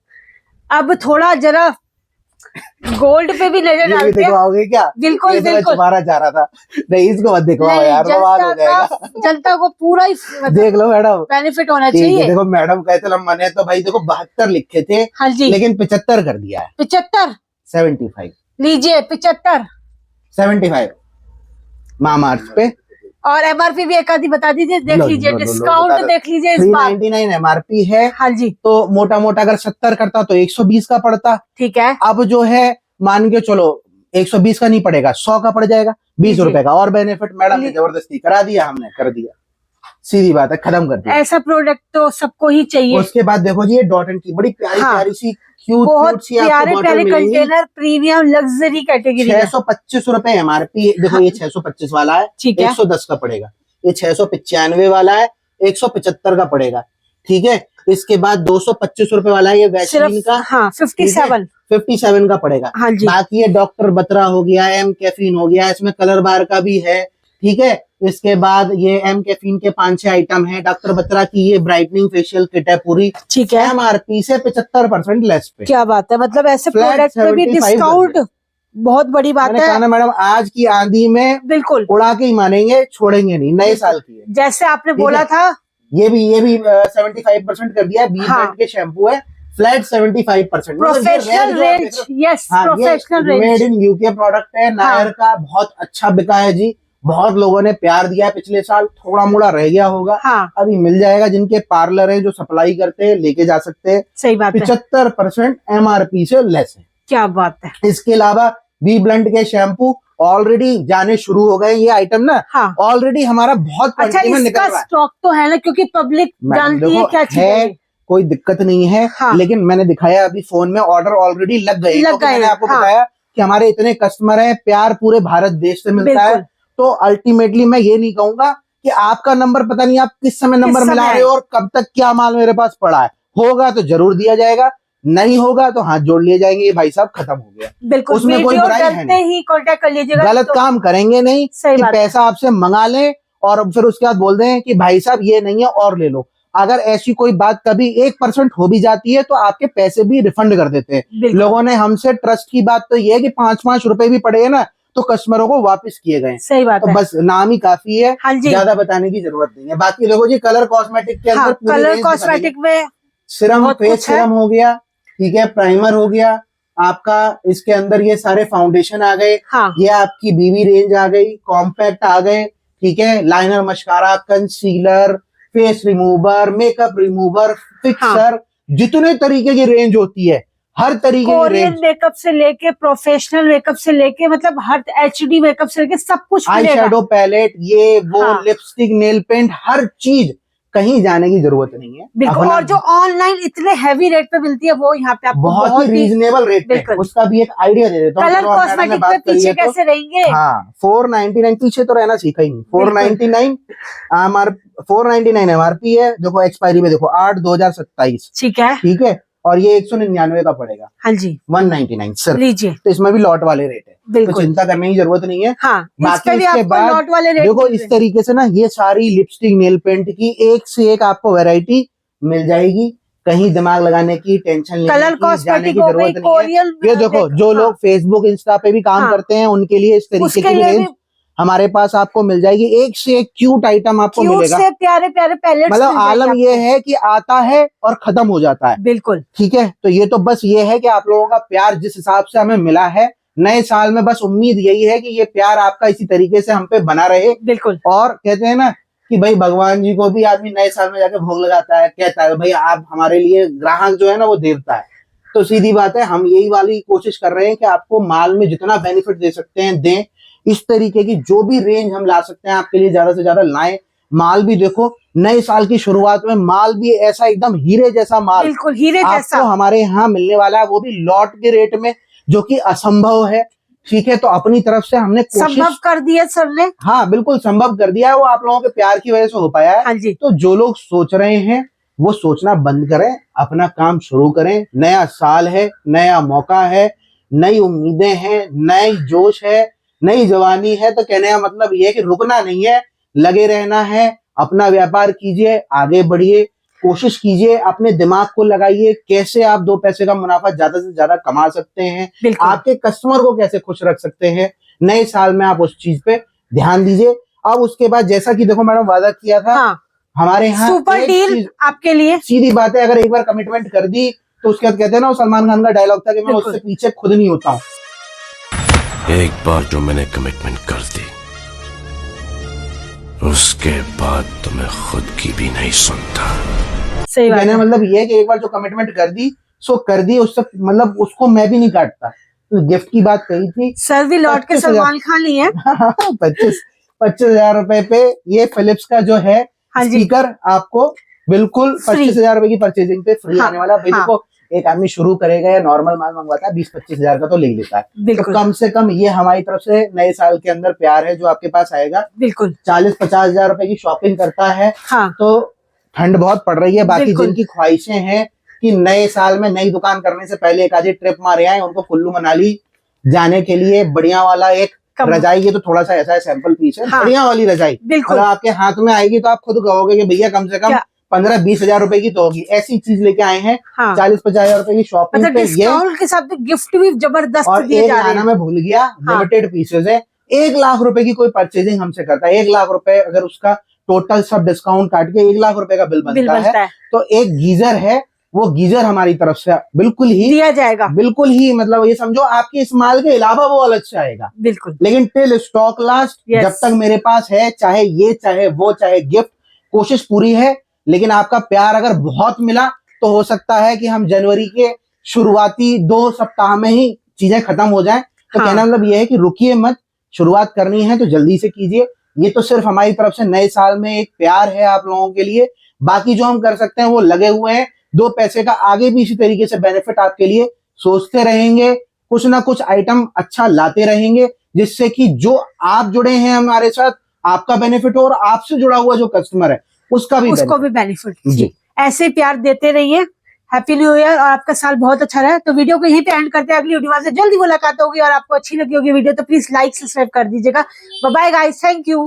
अब थोड़ा जरा गोल्ड पे भी नजर ये भी डालते हैं। दिखवाओगे क्या? बिल्कुल, ये तो मैं बिल्कुल। छुपाना चाह रहा था, नहीं इसको मत दिखवाओ नहीं, यार, बवाल हो जाएगा। जनता को पूरा ही देख लो मैडम, बेनिफिट होना ठीक है। चाहिए। देखो मैडम कहते हम मने तो भाई देखो 72 लिखे थे, हाँ जी, लेकिन 75 कर दिया है। 75 75 लीजिए, 75। 75 मामाअर्थ पे और MRP भी एक आधी बता दीजिए, देख लो, लीजिए, लो, लो, लो, डिस्काउंट बता दो। देख लीजिए इस बार। 399 MRP है, हाँ जी, तो मोटा मोटा अगर 70 करता तो 120 का पड़ता। ठीक है। अब जो है मान के चलो 120 का नहीं पड़ेगा, 100 का पड़ जाएगा, 20 जी। रुपए का और बेनिफिट। मैडम ने जबरदस्ती करा दिया, हमने कर दिया, सीधी बात है, खत्म कर दिया। ऐसा प्रोडक्ट तो सबको ही चाहिए। उसके बाद देखो जी ये डॉट एंड की बड़ी प्यारी हाँ, प्यारी सी क्यूट बहुत सी आपको प्यारे बॉटल प्यारे मिलेंगी। कंटेनर, प्रीमियम लग्जरी कैटेगरी है। 625 रुपए MRP। देखो हाँ, ये 625 वाला है, ठीक है। 110 का पड़ेगा। ये 695 वाला है, 175 का पड़ेगा, ठीक है। इसके बाद 225 रुपए वाला है, ये वैसलीन सिर्फ का, हाँ 57। 57 का पड़ेगा। हाँ जी, बाकी ये डॉक्टर बत्रा हो गया, एम कैफीन हो गया, इसमें कलर बार का भी है, ठीक है। इसके बाद ये एम कैफीन के 5-6 आइटम है, डॉक्टर बत्रा की ये ब्राइटनिंग फेशियल किट है पूरी, ठीक है। MRP से 75% लेस पे। क्या बात है, मतलब ऐसे Flat प्रोडक्ट पे भी 75 डिस्काउंट बहुत बड़ी बात मैंने कहा है। ना मैडम, आज की आंधी में बिल्कुल, उड़ा के ही मानेंगे, छोड़ेंगे नहीं, नए साल की है। जैसे आपने ठीक बोला है। था। ये भी 75% कर दिया। बी हाँ, ब्रांड के शैम्पू है, flat 75%। Professional range. Yes, professional made range. In UK product है, नायर का, बहुत अच्छा बिका है जी, बहुत लोगों ने प्यार दिया है पिछले साल, थोड़ा मोड़ा रह गया होगा, हाँ, अभी मिल जाएगा। जिनके पार्लर है जो सप्लाई करते हैं लेके जा सकते हैं। सही बात है। 75% MRP से लेस है। क्या बात है। इसके अलावा बी ब्लंट के शैम्पू ऑलरेडी जाने शुरू हो गए, ये आइटम ना हाँ, ऑलरेडी हमारा बहुत अच्छा, क्वांटिटी में निकल इसका रहा है। स्टॉक तो है ना, क्योंकि पब्लिक मैडम जानती है देखो, क्या चीज है ये। कोई दिक्कत नहीं है, हाँ, लेकिन मैंने दिखाया अभी फोन में ऑर्डर ऑलरेडी लग गए, क्योंकि मैंने आपको हाँ, बताया कि हमारे इतने कस्टमर हैं, प्यार पूरे भारत देश से मिलता है। बिल्कुल। तो अल्टीमेटली मैं ये नहीं कहूंगा कि आपका नंबर पता नहीं आप किस समय नंबर मिला रहे हो और कब तक क्या माल मेरे पास पड़ा है, होगा तो जरूर दिया जाएगा, नहीं होगा तो हाथ जोड़ लिए जाएंगे, ये भाई साहब खत्म हो गया। बिल्कुल, उसमें कोई बुराई है नहीं, ही कांटेक्ट कर लीजिएगा, गलत तो काम करेंगे नहीं कि पैसा आपसे मंगा लें और फिर उसके बाद बोल दें कि भाई साहब ये नहीं है और ले लो। अगर ऐसी कोई बात कभी 1% हो भी जाती है तो आपके पैसे भी रिफंड कर देते हैं। लोगों ने हमसे ट्रस्ट की बात तो ये है कि 5-5 रुपए भी पड़े ना तो कस्टमरों को वापस किए गए। सही बात तो है। बस नाम ही काफी है, हाँ जी, ज्यादा बताने की जरूरत नहीं है। बाकी देखो जी, कलर कॉस्मेटिक के अंदर हाँ, कलर कॉस्मेटिक में सिरम, फेस सिरम हो गया, ठीक है, प्राइमर हो गया आपका, इसके अंदर ये सारे फाउंडेशन आ गए, हाँ, ये आपकी बीबी रेंज आ गई, कॉम्पैक्ट आ गए, ठीक है, liner, mascara, concealer, face remover, makeup remover, fixer, जितने तरीके की रेंज होती है, हर तरीके की कोरियन रेंज, मेकअप से लेके प्रोफेशनल मेकअप से लेके मतलब हर HD मेकअप से लेके सब कुछ आई मिलेगा। शेडो पैलेट, ये वो, हाँ, लिपस्टिक, नेल पेंट, हर चीज, कहीं जाने की जरूरत नहीं है। बिल्कुल। और जो ऑनलाइन इतने हैवी रेट पे मिलती है वो यहाँ पे आपको बहुत ही रीजनेबल रेट पे, उसका भी एक आइडिया दे देता हूँ। कलर कॉस्मेटिक पे पीछे कैसे रहेंगे? हाँ, 499 पीछे तो रहना सीखा ही नहीं। 499 MRP है। देखो एक्सपायरी में देखो 8/2027, ठीक है, ठीक है, और ये 199 का पड़ेगा। हाँ जी, 199 सर, लीजिए। तो इसमें भी लॉट वाले रेट है, तो चिंता करने की जरूरत नहीं है। हाँ, बाकी भी इसके बाद लॉट वाले रेट देखो इस तरीके से ना ये सारी लिपस्टिक, नेल पेंट की एक से एक आपको वैरायटी मिल जाएगी। कहीं दिमाग लगाने की, टेंशन लेने की, जाने की जरूरत नहीं है। ये देखो जो लोग फेसबुक, इंस्टा पे भी काम करते हैं उनके लिए इस तरीके की रेंज हमारे पास आपको मिल जाएगी। एक से एक क्यूट आइटम आपको मिलेगा, से प्यारे प्यारे पैलेट्स। मतलब आलम ये है कि आता है और खत्म हो जाता है, बिल्कुल, ठीक है। तो ये तो बस ये है कि आप लोगों का प्यार जिस हिसाब से हमें मिला है, नए साल में बस उम्मीद यही है कि ये प्यार आपका इसी तरीके से हम पे बना रहे। बिल्कुल। और कहते हैं ना कि भाई भगवान जी को भी आदमी नए साल में जाके भोग लगाता है, कहता है भाई आप हमारे लिए, ग्राहक जो है ना वो देवता है। तो सीधी बात है, हम यही वाली कोशिश कर रहे हैं कि आपको माल में जितना बेनिफिट दे सकते हैं दें। इस तरीके की जो भी रेंज हम ला सकते हैं आपके लिए ज्यादा से ज्यादा लाएं। माल भी देखो, नए साल की शुरुआत में माल भी ऐसा एकदम हीरे जैसा माल, बिल्कुल हीरे जैसा आपको हमारे यहाँ मिलने वाला है, वो भी लॉट के रेट में, जो कि असंभव है, ठीक है। तो अपनी तरफ से हमने संभव कर दिया सर ने। हाँ बिल्कुल संभव कर दिया है, वो आप लोगों के प्यार की वजह से हो पाया है। हाँ जी। तो जो लोग सोच रहे हैं वो सोचना बंद करें, अपना काम शुरू करें। नया साल है, नया मौका है, नई उम्मीदें हैं, नई जोश है, नई जवानी है। तो कहने का मतलब ये है कि रुकना नहीं है, लगे रहना है, अपना व्यापार कीजिए, आगे बढ़िए, कोशिश कीजिए, अपने दिमाग को लगाइए कैसे आप 2 पैसे का मुनाफा ज्यादा से ज्यादा कमा सकते हैं, आपके कस्टमर को कैसे खुश रख सकते हैं। नए साल में आप उस चीज पे ध्यान दीजिए। अब उसके बाद जैसा कि देखो मैडम वादा किया था, हाँ, हमारे यहाँ सुपर डील आपके लिए। सीधी बात है, अगर एक बार कमिटमेंट कर दी तो उसके बाद कहते हैं ना, वो सलमान खान का डायलॉग था कि मैं उससे पीछे खुद नहीं होता हूँ। एक बार जो मैंने कमिटमेंट कर दी, उसके बाद तो मैं खुद की भी नहीं सुनता। सही बात है। मतलब ये है कि एक बार जो कमिटमेंट कर दी सो कर दी, उससे मतलब उसको मैं भी नहीं काटता। तो गिफ्ट की बात कही थी, सर भी लौट के सलमान खान ही है। 25,000 रुपए पे ये फिलिप्स का जो है स्पीकर आपको बिल्कुल 25,000 रुपए की परचेजिंग पे फ्री आने वाला। भाई देखो, एक आदमी शुरू करेगा या नॉर्मल माल मंगवाता है 20-25 हजार का तो ले लेता है, तो कम से कम ये हमारी तरफ से नए साल के अंदर प्यार है जो आपके पास आएगा। बिल्कुल 40-50 हजार रुपए की शॉपिंग करता है, हाँ, तो ठंड बहुत पड़ रही है। बाकी जिनकी ख्वाहिशें हैं कि नए साल में नई दुकान करने से पहले एक आधी ट्रिप मारे आए, उनको कुल्लू मनाली जाने के लिए बढ़िया वाला एक रजाई, ये तो थोड़ा सा ऐसा है सैंपल पीस है, हाँ, बढ़िया वाली रजाई अगर आपके हाथ में आएगी तो आप खुद कहोगे कि भैया कम से कम 15-20 हजार रुपए की तो होगी। ऐसी चीज लेके आए हैं, हाँ, 40-50 हजार रुपए की शॉपिंग पे ये के साथ गिफ्ट भी जबरदस्त दिए जा रहे हैं। मैं भूल गया, लिमिटेड पीसेज है। 1 लाख रुपए की कोई परचेजिंग हमसे करता है, 1 लाख रुपए अगर उसका टोटल सब डिस्काउंट काट के 1 लाख रुपए का बिल बनता है, तो एक गीजर है, वो गीजर हमारी तरफ से बिल्कुल ही दिया जाएगा। बिल्कुल ही, मतलब ये समझो आपके इस माल के अलावा वो अलग से आएगा, बिल्कुल। लेकिन टिल स्टॉक लास्ट, जब तक मेरे पास है, चाहे ये चाहे वो चाहे गिफ्ट, कोशिश पूरी है। लेकिन आपका प्यार अगर बहुत मिला तो हो सकता है कि हम जनवरी के शुरुआती 2 सप्ताह में ही चीजें खत्म हो जाएं। तो हाँ, कहना मतलब ये है कि रुकिए मत, शुरुआत करनी है तो जल्दी से कीजिए। ये तो सिर्फ हमारी तरफ से नए साल में एक प्यार है आप लोगों के लिए। बाकी जो हम कर सकते हैं वो लगे हुए हैं, 2 पैसे का आगे भी इसी तरीके से बेनिफिट आपके लिए सोचते रहेंगे, कुछ ना कुछ आइटम अच्छा लाते रहेंगे, जिससे कि जो आप जुड़े हैं हमारे साथ, आपका बेनिफिट हो और आपसे जुड़ा हुआ जो कस्टमर है उसका भी उसको भी बेनिफिट जी। ऐसे प्यार देते रहिए, हैप्पी न्यू ईयर और आपका साल बहुत अच्छा रहे। तो वीडियो को यहीं पे एंड करते हैं, अगली वीडियो से जल्दी मुलाकात होगी और आपको अच्छी लगी होगी वीडियो तो प्लीज लाइक सब्सक्राइब कर दीजिएगा। Bye bye guys, thank you.